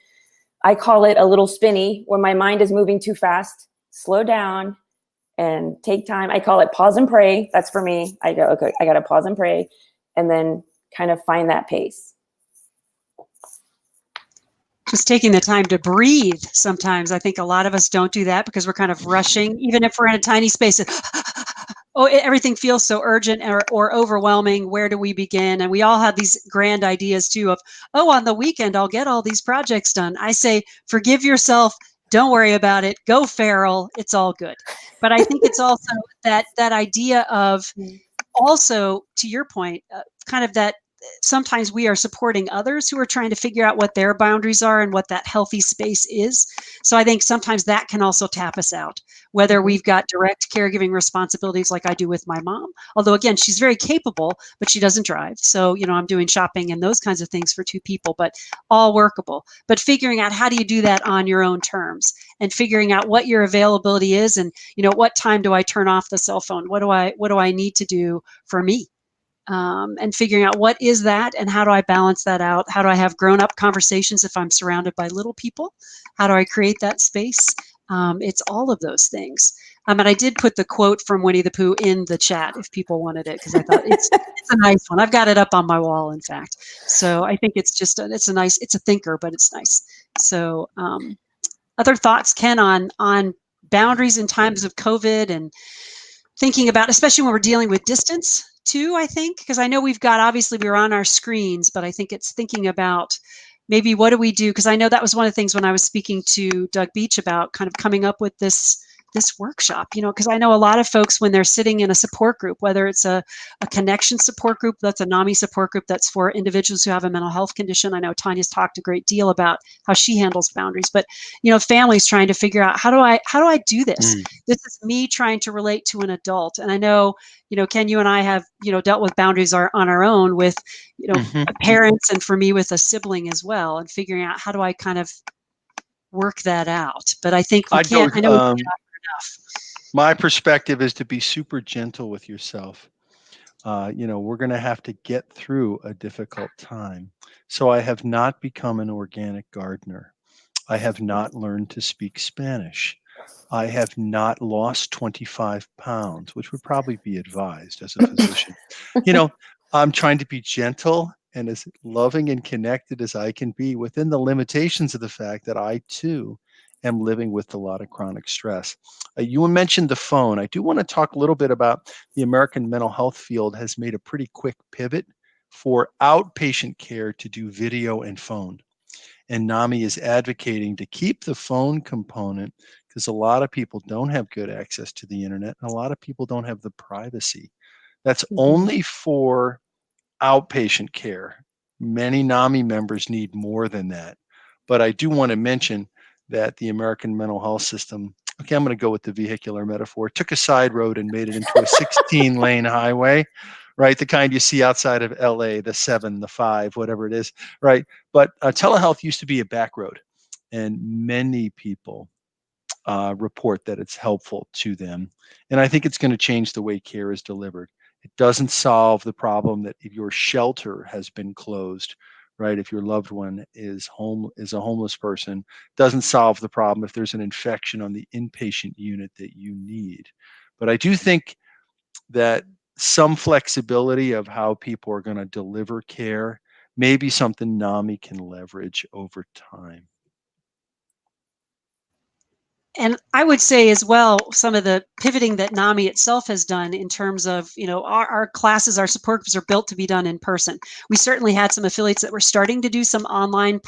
I call it a little spinny, when my mind is moving too fast, slow down and take time. I call it pause and pray. That's for me. I go, okay, I got to pause and pray, and then kind of find that pace. Just taking the time to breathe. Sometimes I think a lot of us don't do that because we're kind of rushing, even if we're in a tiny space. Everything feels so urgent or overwhelming. Where do we begin? And we all have these grand ideas too of, on the weekend, I'll get all these projects done. I say, forgive yourself. Don't worry about it. Go feral. It's all good. But I think it's also that idea of, also, to your point, kind of that sometimes we are supporting others who are trying to figure out what their boundaries are and what that healthy space is. So I think sometimes that can also tap us out, whether we've got direct caregiving responsibilities like I do with my mom. Although, again, she's very capable, but she doesn't drive. So, I'm doing shopping and those kinds of things for two people, but all workable. But figuring out, how do you do that on your own terms, and figuring out what your availability is, and, what time do I turn off the cell phone? What do I need to do for me? and figuring out what is that and how do I balance that out? How do I have grown-up conversations if I'm surrounded by little people? How do I create that space? It's all of those things. And I did put the quote from Winnie the Pooh in the chat if people wanted it, because I thought it's a nice one. I've got it up on my wall, in fact. So I think it's just it's a thinker, but it's nice. So other thoughts, Ken, on boundaries in times of COVID and thinking about, especially when we're dealing with distance too, I think, because I know obviously we were on our screens, but I think it's thinking about maybe what do we do? Because I know that was one of the things when I was speaking to Doug Beach about kind of coming up with this workshop, because I know a lot of folks when they're sitting in a support group, whether it's a connection support group, that's a NAMI support group, that's for individuals who have a mental health condition. I know Tanya's talked a great deal about how she handles boundaries, but families trying to figure out how do I do this? This is me trying to relate to an adult. And I know, Ken, you and I have, dealt with boundaries on our own with, parents, and for me with a sibling as well, and figuring out how do I kind of work that out. But I think we can't, I know we can't offer enough. My perspective is to be super gentle with yourself. We're going to have to get through a difficult time. So I have not become an organic gardener. I have not learned to speak Spanish. I have not lost 25 pounds, which would probably be advised as a physician. I'm trying to be gentle and as loving and connected as I can be within the limitations of the fact that I too am living with a lot of chronic stress. You mentioned the phone. I do want to talk a little bit about the American mental health field has made a pretty quick pivot for outpatient care to do video and phone. And NAMI is advocating to keep the phone component because a lot of people don't have good access to the internet and a lot of people don't have the privacy. That's only for outpatient care. Many NAMI members need more than that. But I do want to mention that the American mental health system, okay, I'm going to go with the vehicular metaphor, took a side road and made it into a 16-lane highway, right? The kind you see outside of LA, the 7, the 5, whatever it is, right? But telehealth used to be a back road, and many people report that it's helpful to them. And I think it's going to change the way care is delivered. It doesn't solve the problem that if your shelter has been closed, right? If your loved one is a homeless person, doesn't solve the problem if there's an infection on the inpatient unit that you need. But I do think that some flexibility of how people are going to deliver care may be something NAMI can leverage over time. And I would say as well, some of the pivoting that NAMI itself has done in terms of, our classes, our support groups are built to be done in person. We certainly had some affiliates that were starting to do some online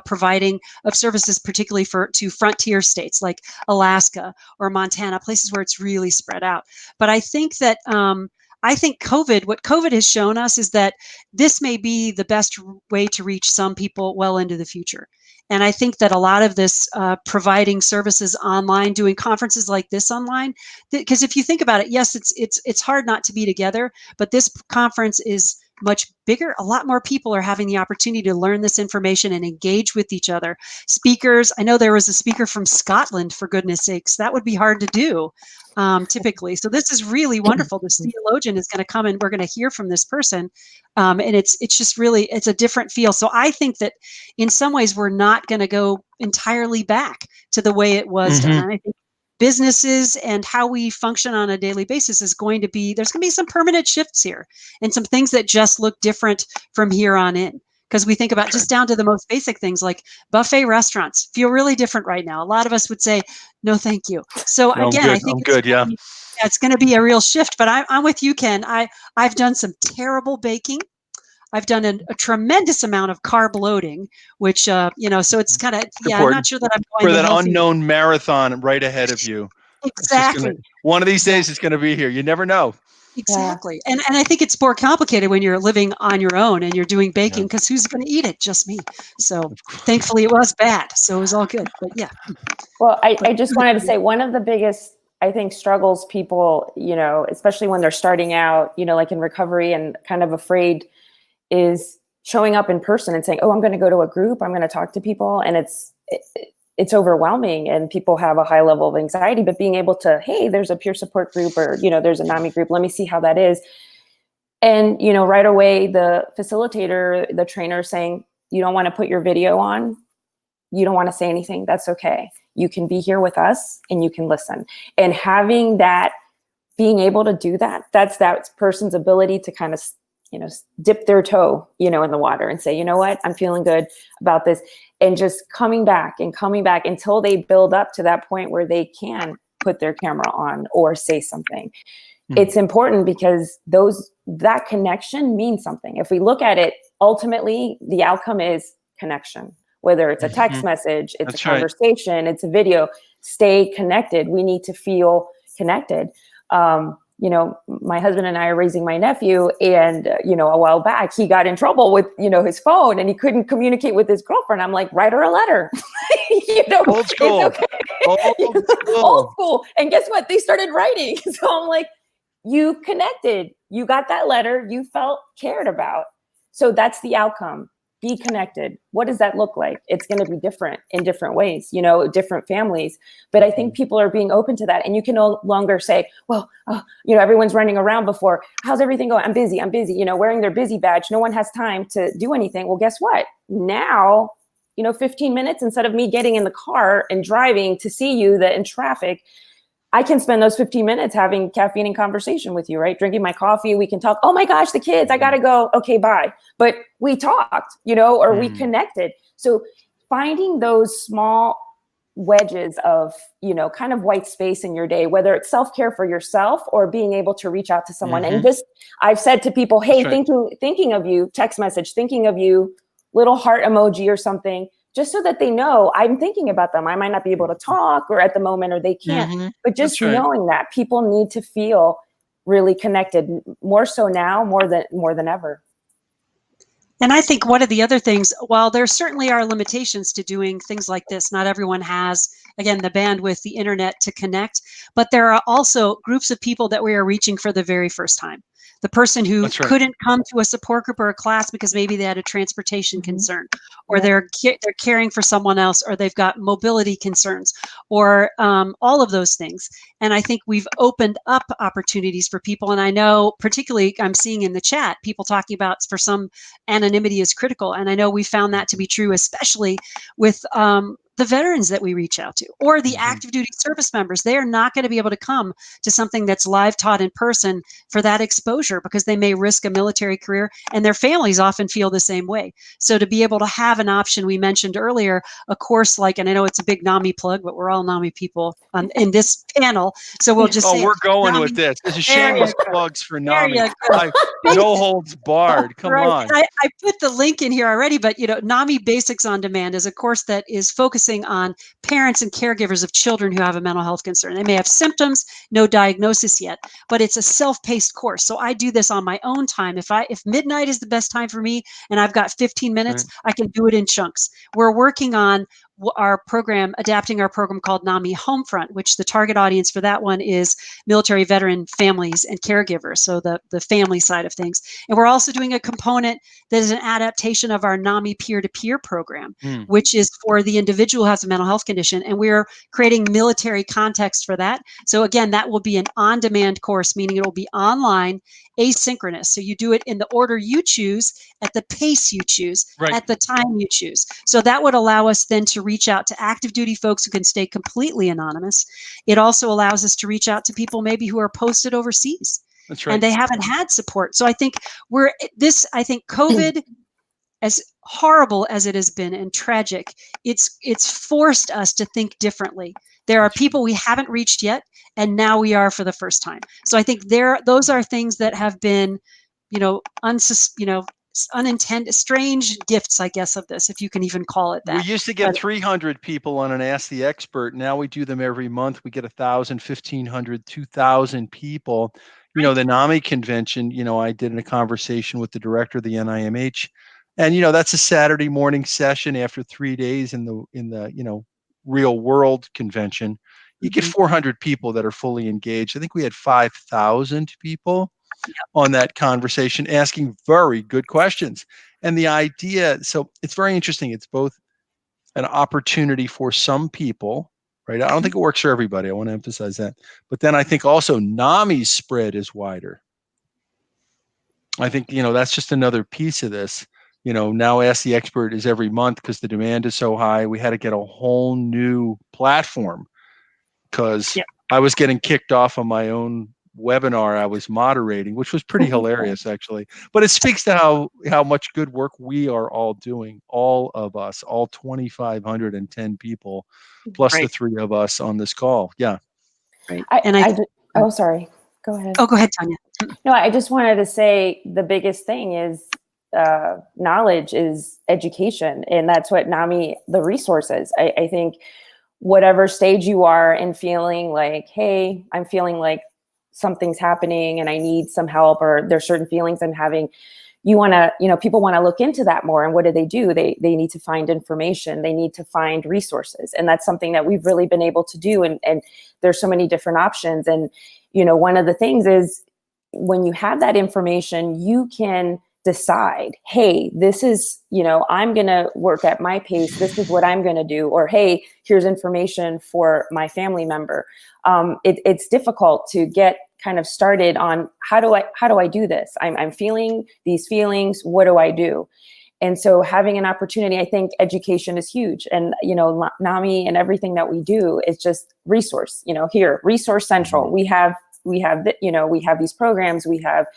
providing of services, particularly to frontier states like Alaska or Montana, places where it's really spread out. But I think that what COVID has shown us is that this may be the best way to reach some people well into the future. And I think that a lot of this providing services online, doing conferences like this online, because if you think about it, yes, it's hard not to be together, but this conference is much bigger. A lot more people are having the opportunity to learn this information and engage with each other. Speakers, I know there was a speaker from Scotland, for goodness sakes. That would be hard to do typically. So this is really wonderful. The theologian is going to come and we're going to hear from this person. And it's just really, it's a different feel. So I think that in some ways we're not going to go entirely back to the way it was done. And I think businesses and how we function on a daily basis there's going to be some permanent shifts here and some things that just look different from here on in. Because we think about just down to the most basic things like buffet restaurants feel really different right now. A lot of us would say, no, thank you. So No, again, I think it's going to be a real shift, but I'm with you, Ken. I've done some terrible baking. I've done a tremendous amount of carb loading, which, so it's kind of, I'm not sure that I'm going for that healthy. unknown marathon right ahead of you. Exactly. One of these days it's going to be here. You never know. Exactly. And I think it's more complicated when you're living on your own and you're doing baking because who's going to eat it? Just me. So thankfully it was bad. So it was all good. But yeah. Well, I just wanted to say one of the biggest, I think, struggles people, especially when they're starting out, like in recovery and kind of afraid, is showing up in person and saying, oh, I'm going to go to a group, I'm going to talk to people. And it's overwhelming and people have a high level of anxiety, but being able to, hey, there's a peer support group or, there's a NAMI group, let me see how that is. And, you know, right away, the facilitator, the trainer is saying, you don't want to put your video on. You don't want to say anything. That's okay. You can be here with us and you can listen. And having that, being able to do that, that's that person's ability to kind of, you know, dip their toe, you know, in the water and say, you know what, I'm feeling good about this. And just coming back until they build up to that point where they can put their camera on or say something. It's important because that connection means something. If we look at it, ultimately, the outcome is connection. Whether it's a text message, it's That's a conversation, it's a video, stay connected. We need to feel connected. You know, my husband and I are raising my nephew, and, you know, a while back, he got in trouble with, you know, his phone and he couldn't communicate with his girlfriend. I'm like, write her a letter. You know, Old school. it's okay. Old school. And guess what? They started writing. So I'm like, you connected, you got that letter, you felt cared about. So that's the outcome. Be connected. What does that look like? It's going to be different in different ways, you know, different families. But I think people are being open to that. And you can no longer say, well, you know, everyone's running around before. How's everything going? I'm busy, you know, wearing their busy badge. No one has time to do anything. Well, guess what? Now, you know, 15 minutes instead of me getting in the car and driving to see you in traffic, I can spend those 15 minutes having caffeine and conversation with you, right? Drinking my coffee. We can talk. Oh my gosh, the kids, I got to go. Okay, bye. But we talked, you know, or we connected. So finding those small wedges of, you know, kind of white space in your day, whether it's self-care for yourself or being able to reach out to someone. And just, I've said to people, hey, thinking of you, text message, thinking of you, little heart emoji or something, just so that they know I'm thinking about them. I might not be able to talk or at the moment, or they can't, but just knowing that people need to feel really connected, more so now, more than ever. And I think one of the other things, while there certainly are limitations to doing things like this, not everyone has, again, the bandwidth, the internet to connect, but there are also groups of people that we are reaching for the very first time. The person who couldn't come to a support group or a class because maybe they had a transportation concern, or they're caring for someone else, or they've got mobility concerns, or all of those things. And I think we've opened up opportunities for people. And I know, particularly, I'm seeing in the chat people talking about, for some, anonymity is critical. And I know we found that to be true, especially with the veterans that we reach out to, or the active duty service members. They are not going to be able to come to something that's live taught in person for that exposure because they may risk a military career, and their families often feel the same way. So to be able to have an option, we mentioned earlier, a course like, and I know it's a big NAMI plug, but we're all NAMI people in this panel. So we'll just say, we're going NAMI, with this. This is shameless plugs for NAMI. No holds barred. Come on. I put the link in here already, but, you know, NAMI Basics on Demand is a course that is focusing on parents and caregivers of children who have a mental health concern. They may have symptoms, no diagnosis yet, but it's a self-paced course. So I do this on my own time. If midnight is the best time for me and I've got 15 minutes, I can do it in chunks. We're working on our program, adapting our program called NAMI Homefront, which the target audience for that one is military veteran families and caregivers, so the family side of things. And we're also doing a component that is an adaptation of our NAMI peer-to-peer program, which is for the individual who has a mental health condition, and we're creating military context for that. So again, that will be an on-demand course, meaning it will be online, asynchronous. So you do it in the order you choose, at the pace you choose, at the time you choose. So that would allow us then to reach out to active duty folks who can stay completely anonymous. It also allows us to reach out to people maybe who are posted overseas. That's right. And they haven't had support. So I think I think COVID, as horrible as it has been and tragic, it's forced us to think differently. There are people we haven't reached yet, and now we are for the first time. So I think those are things that have been, you know, unintended, strange gifts, I guess, of this, if you can even call it that. We used to get 300 people on an Ask the Expert. Now we do them every month. We get 1,000, 1,500, 2,000 people. You know, the NAMI convention, you know, I did in a conversation with the director of the NIMH. And, you know, that's a Saturday morning session after 3 days in the, you know, real world convention. You get 400 people that are fully engaged. I think we had 5,000 people on that conversation asking very good questions. And the idea, so it's very interesting. It's both an opportunity for some people, right? I don't think it works for everybody. I want to emphasize that. But then I think also NAMI's spread is wider. I think, that's just another piece of this. Now Ask the Expert is every month because the demand is so high. We had to get a whole new platform because Yeah. I was getting kicked off on my own webinar I was moderating, which was pretty hilarious actually. But it speaks to how much good work we are all doing, all of us, all 2,510 people, plus the Right. three of us on this call. Yeah. Right. I, And I, oh, sorry. Go ahead. oh, go ahead, Tanya. No, I just wanted to say the biggest thing is knowledge is education. And that's what NAMI, the resources. I think whatever stage you are in feeling like, hey, I'm feeling like something's happening and I need some help, or there's certain feelings I'm having, people want to look into that more. And what do? They need to find information. They need to find resources. And that's something that we've really been able to do. And there's so many different options. And, one of the things is when you have that information, you can decide, hey, this is, I'm going to work at my pace. This is what I'm going to do. Or, hey, here's information for my family member. It's difficult to get kind of started on how do I do this? I'm feeling these feelings. What do I do? And so having an opportunity, I think education is huge. And, NAMI and everything that we do is just resource, here, Resource Central. We have these programs, we have,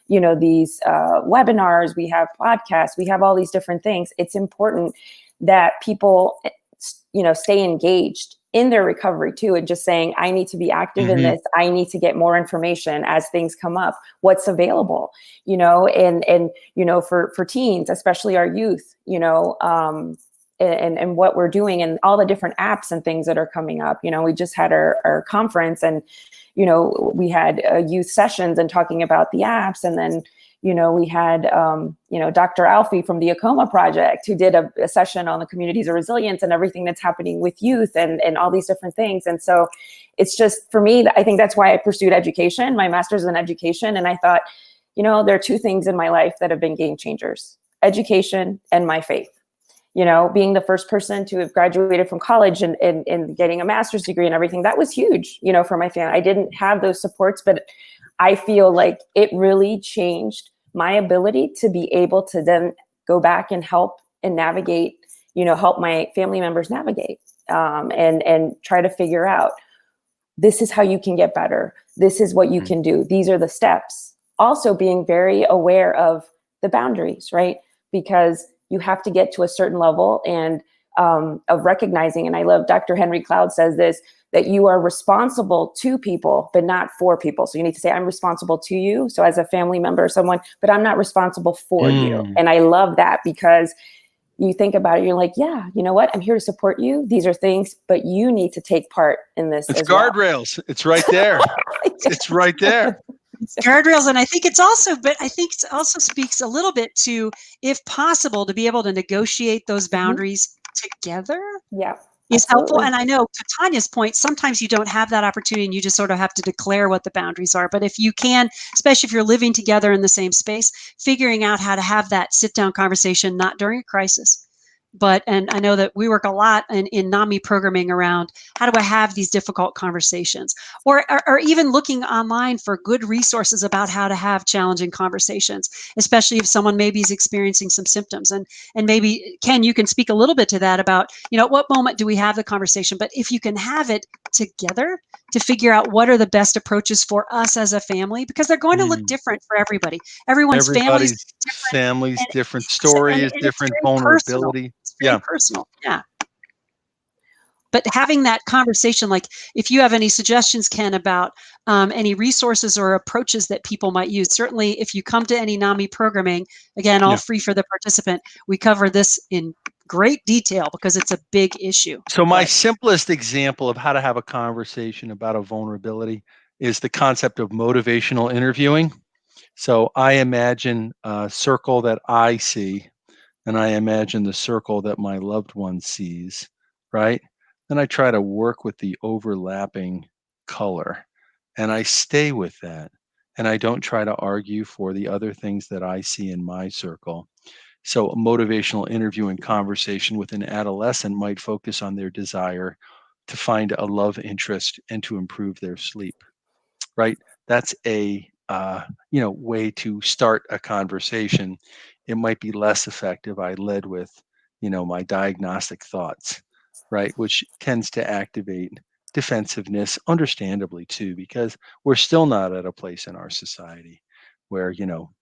these webinars, we have podcasts, we have all these different things. It's important that people, stay engaged in their recovery too, and just saying, I need to be active in this. I need to get more information as things come up, what's available, and for teens, especially our youth, and what we're doing and all the different apps and things that are coming up. We just had our conference, and, we had youth sessions and talking about the apps. And then, we had, Dr. Alfie from the Acoma Project, who did a session on the communities of resilience and everything that's happening with youth and all these different things. And so it's just, for me, I think that's why I pursued education, my master's in education. And I thought, there are two things in my life that have been game changers: education and my faith. Being the first person to have graduated from college and getting a master's degree and everything, that was huge, for my family. I didn't have those supports, but I feel like it really changed my ability to be able to then go back and help and navigate, help my family members navigate, and try to figure out, this is how you can get better. This is what you can do. These are the steps. Also being very aware of the boundaries, right? Because you have to get to a certain level and of recognizing, and I love Dr. Henry Cloud says this, that you are responsible to people, but not for people. So you need to say, I'm responsible to you. So as a family member or someone, but I'm not responsible for you. And I love that, because you think about it, you're like, yeah, you know what? I'm here to support you. These are things, but you need to take part in this. It's as well. guardrails. It's right there. It's right there. Guardrails. And I think it also speaks a little bit to, if possible, to be able to negotiate those boundaries together. Yeah. Is Absolutely. helpful. And I know, to Tanya's point, sometimes you don't have that opportunity and you just sort of have to declare what the boundaries are. But if you can, especially if you're living together in the same space, figuring out how to have that sit down conversation, not during a crisis, and I know that we work a lot in NAMI programming around, how do I have these difficult conversations, or even looking online for good resources about how to have challenging conversations, especially if someone maybe is experiencing some symptoms. And maybe, Ken, you can speak a little bit to that about, at what moment do we have the conversation, but if you can have it together to figure out what are the best approaches for us as a family, because they're going to look different for everybody. Everyone's Everybody's different. family's And different, stories, and it's different very personal. vulnerability. It's very personal. Yeah. But having that conversation, like, if you have any suggestions, Ken, about any resources or approaches that people might use, certainly if you come to any NAMI programming, again, all free for the participant, we cover this in great detail because it's a big issue. So my simplest example of how to have a conversation about a vulnerability is the concept of motivational interviewing. So I imagine a circle that I see, and I imagine the circle that my loved one sees, right? Then I try to work with the overlapping color, and I stay with that. And I don't try to argue for the other things that I see in my circle. So a motivational interview and conversation with an adolescent might focus on their desire to find a love interest and to improve their sleep, right? That's a way to start a conversation, it might be less effective. I led with, my diagnostic thoughts, right, which tends to activate defensiveness, understandably too, because we're still not at a place in our society where,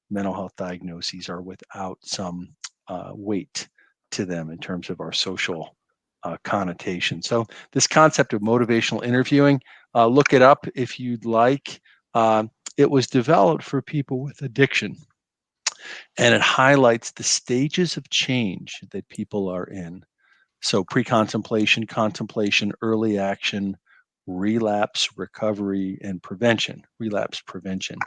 mental health diagnoses are without some weight to them in terms of our social connotation. So this concept of motivational interviewing, look it up if you'd like. It was developed for people with addiction, and it highlights the stages of change that people are in. So pre-contemplation, contemplation, early action, relapse, recovery, and prevention. Relapse prevention,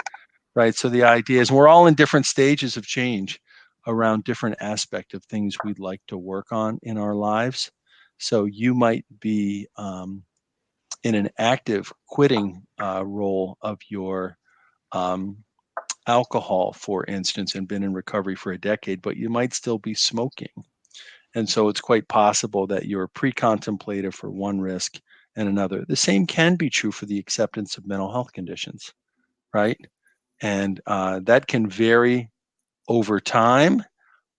right? So the idea is we're all in different stages of change around different aspects of things we'd like to work on in our lives. So you might be in an active quitting role of your um, alcohol, for instance, and been in recovery for a decade, but you might still be smoking. And so it's quite possible that you're pre-contemplative for one risk and another. The same can be true for the acceptance of mental health conditions, right? And that can vary over time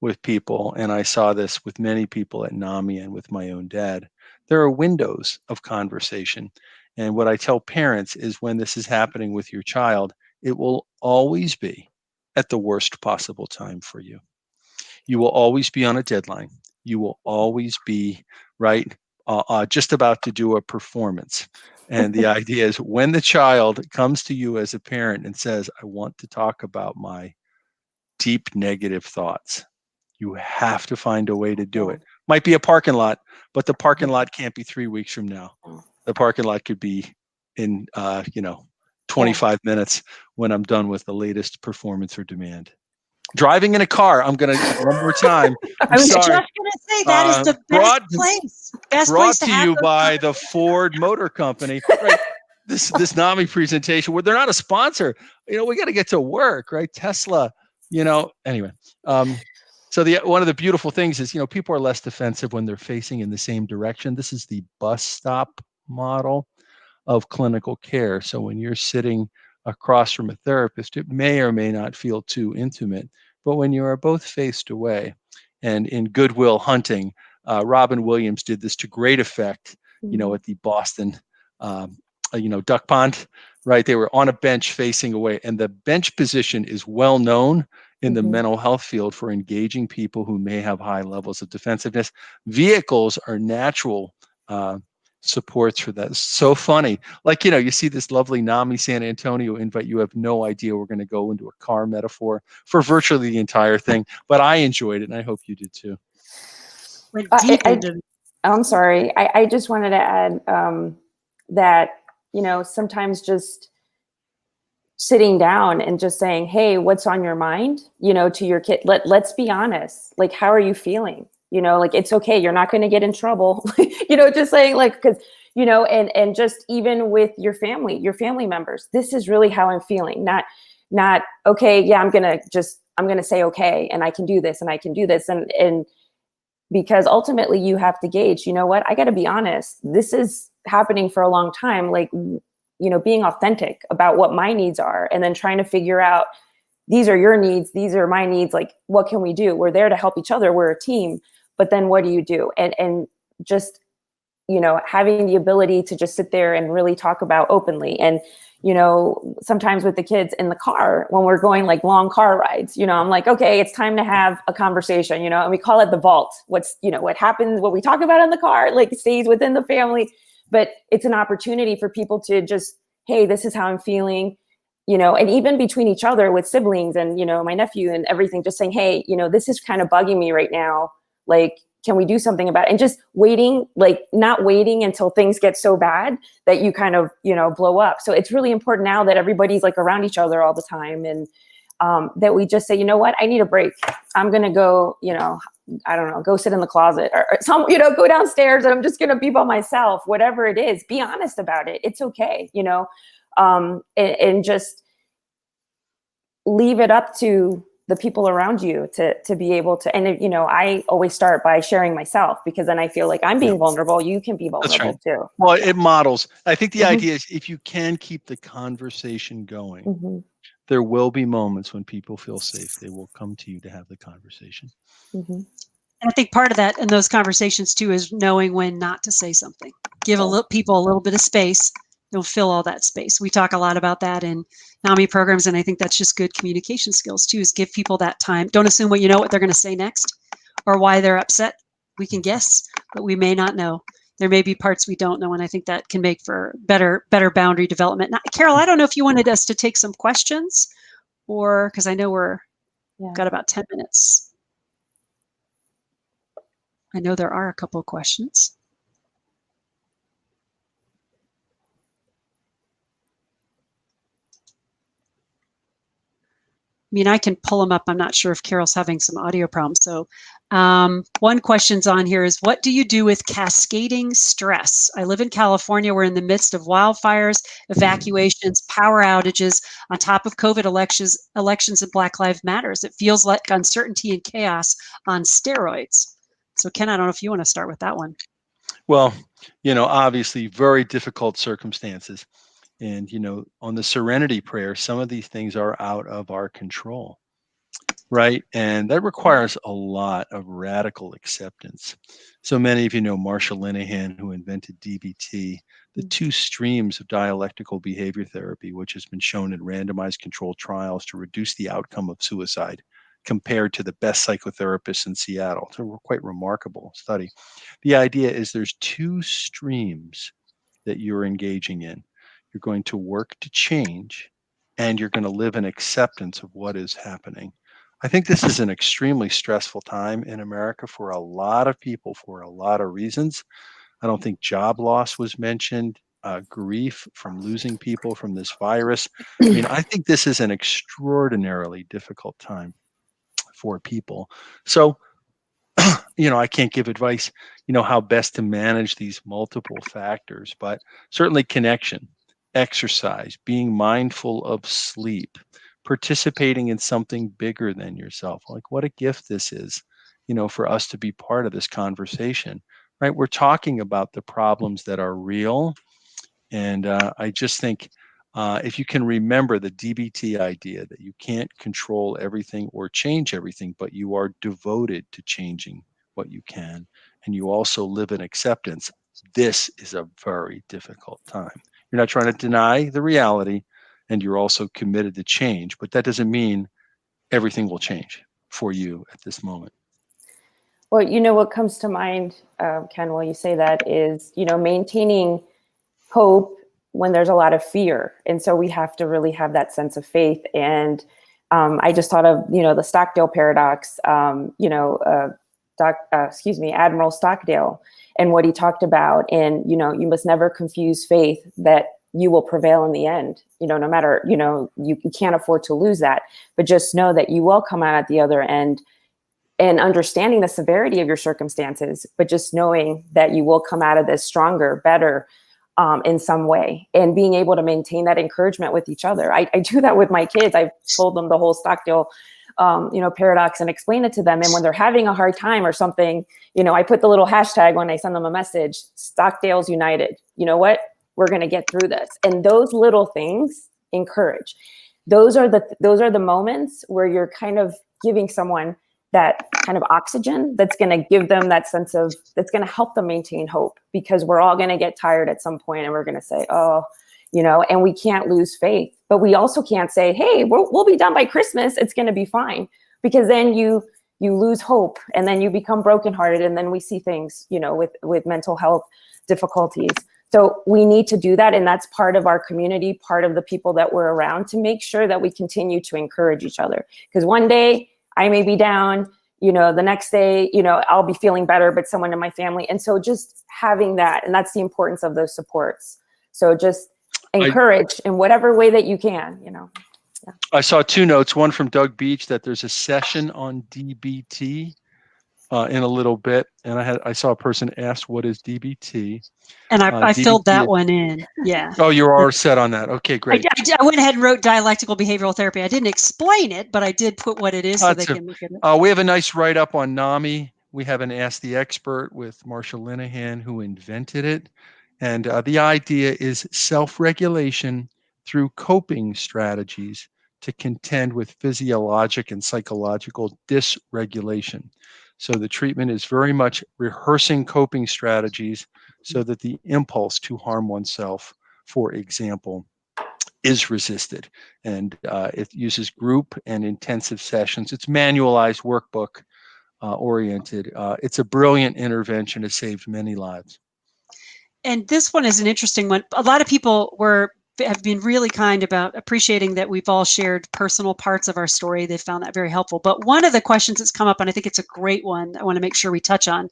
with people. And I saw this with many people at NAMI and with my own dad. There are windows of conversation. And what I tell parents is when this is happening with your child, it will always be at the worst possible time for you. You will always be on a deadline. You will always be, right, just about to do a performance. And the idea is when the child comes to you as a parent and says, I want to talk about my deep negative thoughts, you have to find a way to do it. Might be a parking lot, but the parking lot can't be 3 weeks from now. The parking lot could be in, 25 minutes when I'm done with the latest performance or demand. Driving in a car, I'm going to, one more time, I I'm was just sorry, going to say that is the brought best brought place to to have you those by the Ford Motor Company, right? This NAMI presentation, where they're not a sponsor, we got to get to work, right? Tesla, anyway. So one of the beautiful things is, people are less defensive when they're facing in the same direction. This is the bus stop model of clinical care. So when you're sitting across from a therapist, it may or may not feel too intimate, but when you are both faced away, and in Good Will Hunting, Robin Williams did this to great effect, at the Boston, duck pond, right? They were on a bench facing away, and the bench position is well known in the mental health field for engaging people who may have high levels of defensiveness. Vehicles are natural supports for that. It's so funny. Like, you see this lovely NAMI San Antonio invite. You have no idea we're going to go into a car metaphor for virtually the entire thing, but I enjoyed it, and I hope you did too. Went deep into. I'm sorry. I just wanted to add that, sometimes just sitting down and just saying, hey, what's on your mind, to your kid. Let's be honest. Like, how are you feeling? Like, it's okay. You're not going to get in trouble. Just saying, like, because, and just even with your family members, this is really how I'm feeling. Not, okay, yeah, I'm going to say, okay, and I can do this and I can do this. And because ultimately you have to gauge, what, I got to be honest, this is happening for a long time. Like, being authentic about what my needs are, and then trying to figure out, these are your needs, these are my needs. Like, what can we do? We're there to help each other. We're a team. But then what do you do? And just, having the ability to just sit there and really talk about openly. And, sometimes with the kids in the car, when we're going like long car rides, I'm like, okay, it's time to have a conversation, and we call it the vault. What happens, what we talk about in the car, like, stays within the family. But it's an opportunity for people to just, hey, this is how I'm feeling, and even between each other with siblings and, my nephew and everything, just saying, hey, this is kind of bugging me right now. Like, can we do something about it? And just waiting, like, not waiting until things get so bad that you kind of, blow up. So it's really important now that everybody's like around each other all the time. And that we just say, you know what, I need a break. I'm going to go, I don't know, go sit in the closet or some, go downstairs, and I'm just going to be by myself, whatever it is. Be honest about it. It's okay. And just leave it up to the people around you to be able to, and you know, I always start by sharing myself, because then I feel like I'm being vulnerable. You can be That's right. vulnerable too. Well, it models. I think the Mhm. idea is if you can keep the conversation going, Mm-hmm. there will be moments when people feel safe. They will come to you to have the conversation. Mm-hmm. And I think part of that in those conversations too is knowing when not to say something. Give a little people a little bit of space. Don't fill all that space. We talk a lot about that in NAMI programs, and I think that's just good communication skills too. Is give people that time. Don't assume what they're going to say next, or why they're upset. We can guess, but we may not know. There may be parts we don't know, and I think that can make for better boundary development. Now, Carol, I don't know if you wanted us to take some questions, or because I know we're got about 10 minutes. I know there are a couple of questions. I mean, I can pull them up. I'm not sure if Carol's having some audio problems. So one question's on here is, what do you do with cascading stress? I live in California. We're in the midst of wildfires, evacuations, power outages, on top of COVID elections and Black Lives Matters. It feels like uncertainty and chaos on steroids. So Ken, I don't know if you want to start with that one. Well, obviously very difficult circumstances. And, on the serenity prayer, some of these things are out of our control, right? And that requires a lot of radical acceptance. So many of you know Marshall Linehan, who invented DBT, the two streams of dialectical behavior therapy, which has been shown in randomized controlled trials to reduce the outcome of suicide compared to the best psychotherapists in Seattle. It's a quite remarkable study. The idea is there's two streams that you're engaging in. You're going to work to change, and you're going to live in acceptance of what is happening. I think this is an extremely stressful time in America for a lot of people for a lot of reasons. I don't think job loss was mentioned, grief from losing people from this virus. I mean, I think this is an extraordinarily difficult time for people. So, I can't give advice, how best to manage these multiple factors, but certainly connection, exercise, being mindful of sleep, participating in something bigger than yourself. Like, what a gift this is, for us to be part of this conversation, right? We're talking about the problems that are real. And I just think if you can remember the DBT idea that you can't control everything or change everything, but you are devoted to changing what you can, and you also live in acceptance, this is a very difficult time. You're not trying to deny the reality, and you're also committed to change, but that doesn't mean everything will change for you at this moment. Well, what comes to mind, Ken, while you say that is, maintaining hope when there's a lot of fear. And so we have to really have that sense of faith. And I just thought of, the Stockdale paradox, Admiral Stockdale, and what he talked about. And, you must never confuse faith that you will prevail in the end, no matter, you can't afford to lose that, but just know that you will come out at the other end, and understanding the severity of your circumstances, but just knowing that you will come out of this stronger, better, in some way, and being able to maintain that encouragement with each other. I do that with my kids. I've told them the whole Stockdale, paradox and explain it to them. And when they're having a hard time or something, I put the little hashtag when I send them a message, Stockdale's United. You know what? We're going to get through this. And those little things encourage. Those are the moments where you're kind of giving someone that kind of oxygen that's going to give them that sense of, that's going to help them maintain hope, because we're all going to get tired at some point and we're going to say, oh, and we can't lose faith, but we also can't say, hey, we'll be done by Christmas, it's going to be fine, because then you lose hope, and then you become brokenhearted, and then we see things, with mental health difficulties. So we need to do that. And that's part of our community, part of the people that we're around, to make sure that we continue to encourage each other. Because one day I may be down, the next day, I'll be feeling better, but someone in my family. And so just having that, and that's the importance of those supports. So just encourage in whatever way that you can, Yeah. I saw two notes, one from Doug Beach that there's a session on DBT in a little bit. And I saw a person ask, what is DBT? And I filled DBT that one in. Yeah. Oh, you're all set on that. Okay, great. I went ahead and wrote dialectical behavioral therapy. I didn't explain it, but I did put what it is so they can look at it. We have a nice write-up on NAMI. We have an Ask the Expert with Marsha Linehan, who invented it. And the idea is self-regulation through coping strategies to contend with physiologic and psychological dysregulation. So the treatment is very much rehearsing coping strategies so that the impulse to harm oneself, for example, is resisted. And it uses group and intensive sessions. It's manualized workbook oriented. It's a brilliant intervention. It saved many lives. And this one is an interesting one. A lot of people have been really kind about appreciating that we've all shared personal parts of our story. They found that very helpful. But one of the questions that's come up, and I think it's a great one, I want to make sure we touch on.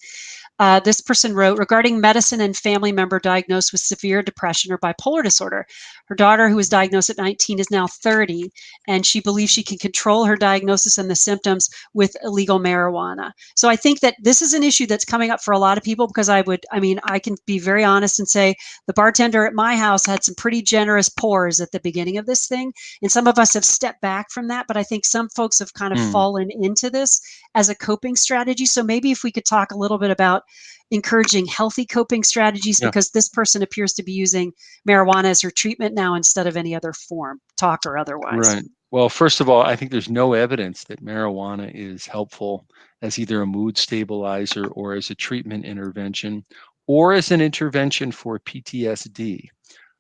This person wrote, regarding medicine and family member diagnosed with severe depression or bipolar disorder. Her daughter, who was diagnosed at 19, is now 30, and she believes she can control her diagnosis and the symptoms with illegal marijuana. So I think that this is an issue that's coming up for a lot of people because I can be very honest and say the bartender at my house had some pretty generous pours at the beginning of this thing. And some of us have stepped back from that, but I think some folks have kind of fallen into this as a coping strategy. So maybe if we could talk a little bit about encouraging healthy coping strategies, because this person appears to be using marijuana as her treatment now instead of any other form, talk or otherwise. Right. Well, first of all, I think there's no evidence that marijuana is helpful as either a mood stabilizer or as a treatment intervention or as an intervention for PTSD.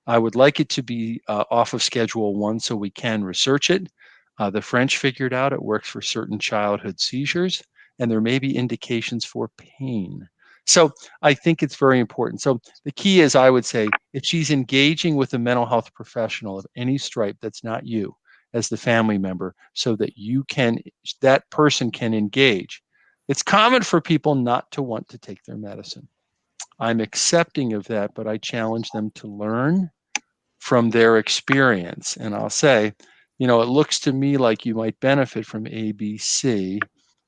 I would like it to be off of Schedule 1 so we can research it. The French figured out it works for certain childhood seizures, and there may be indications for pain. So I think it's very important. So the key is, I would say, if she's engaging with a mental health professional of any stripe that's not you as the family member, so that that person can engage. It's common for people not to want to take their medicine. I'm accepting of that, but I challenge them to learn from their experience. And I'll say, it looks to me like you might benefit from A, B, C.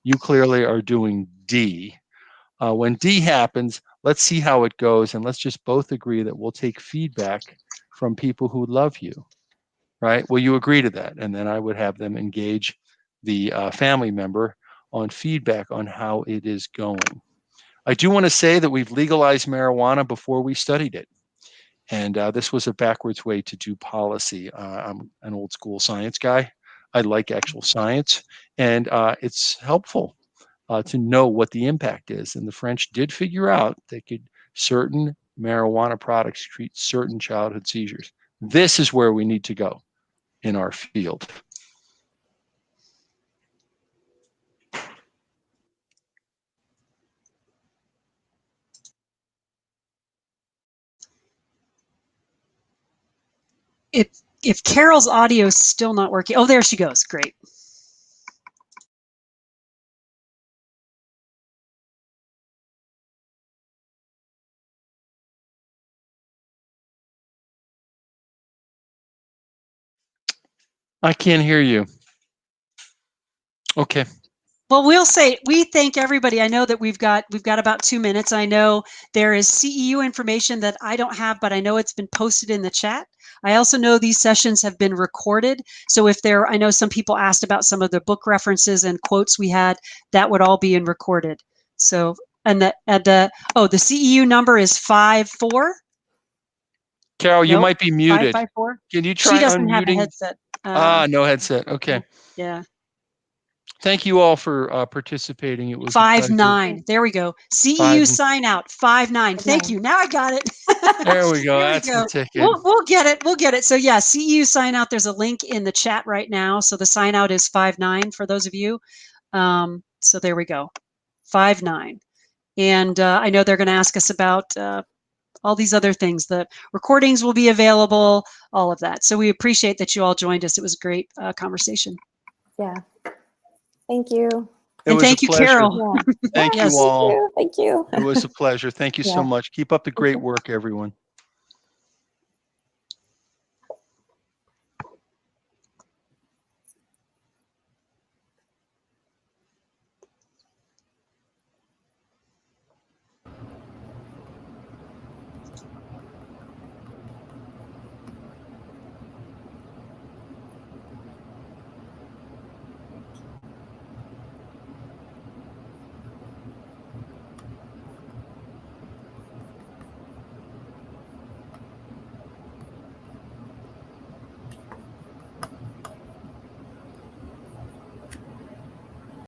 You clearly are doing D. When D happens, let's see how it goes. And let's just both agree that we'll take feedback from people who love you, right? Will you agree to that? And then I would have them engage the family member on feedback on how it is going. I do want to say that we've legalized marijuana before we studied it. And this was a backwards way to do policy. I'm an old school science guy. I like actual science. And it's helpful to know what the impact is. And the French did figure out they could certain marijuana products treat certain childhood seizures. This is where we need to go in our field. If Carol's audio is still not working, oh, there she goes. Great. I can't hear you. Okay. Well, we thank everybody. I know that we've got about 2 minutes. I know there is CEU information that I don't have, but I know it's been posted in the chat. I also know these sessions have been recorded. So I know some people asked about some of the book references and quotes we had, that would all be in recorded. So, the CEU number is 54. Carol, you might be muted. 554. Can you try She doesn't have a unmuting? headset. No headset. Okay. Yeah. Thank you all for participating. It was 59. There we go. CEU sign out 59. Thank you. Now I got it. There we go. There That's we go. the ticket. We'll get it. We'll get it. So yeah, CEU sign out. There's a link in the chat right now. So the sign out is 59 for those of you. So there we go. 59. And I know they're going to ask us about all these other things. The recordings will be available, all of that. So we appreciate that you all joined us. It was a great conversation. Yeah. Thank you. And thank you, Carol. Yeah. Thank Yes. you all. Thank you. It was a pleasure. Thank you so much. Keep up the great work, everyone.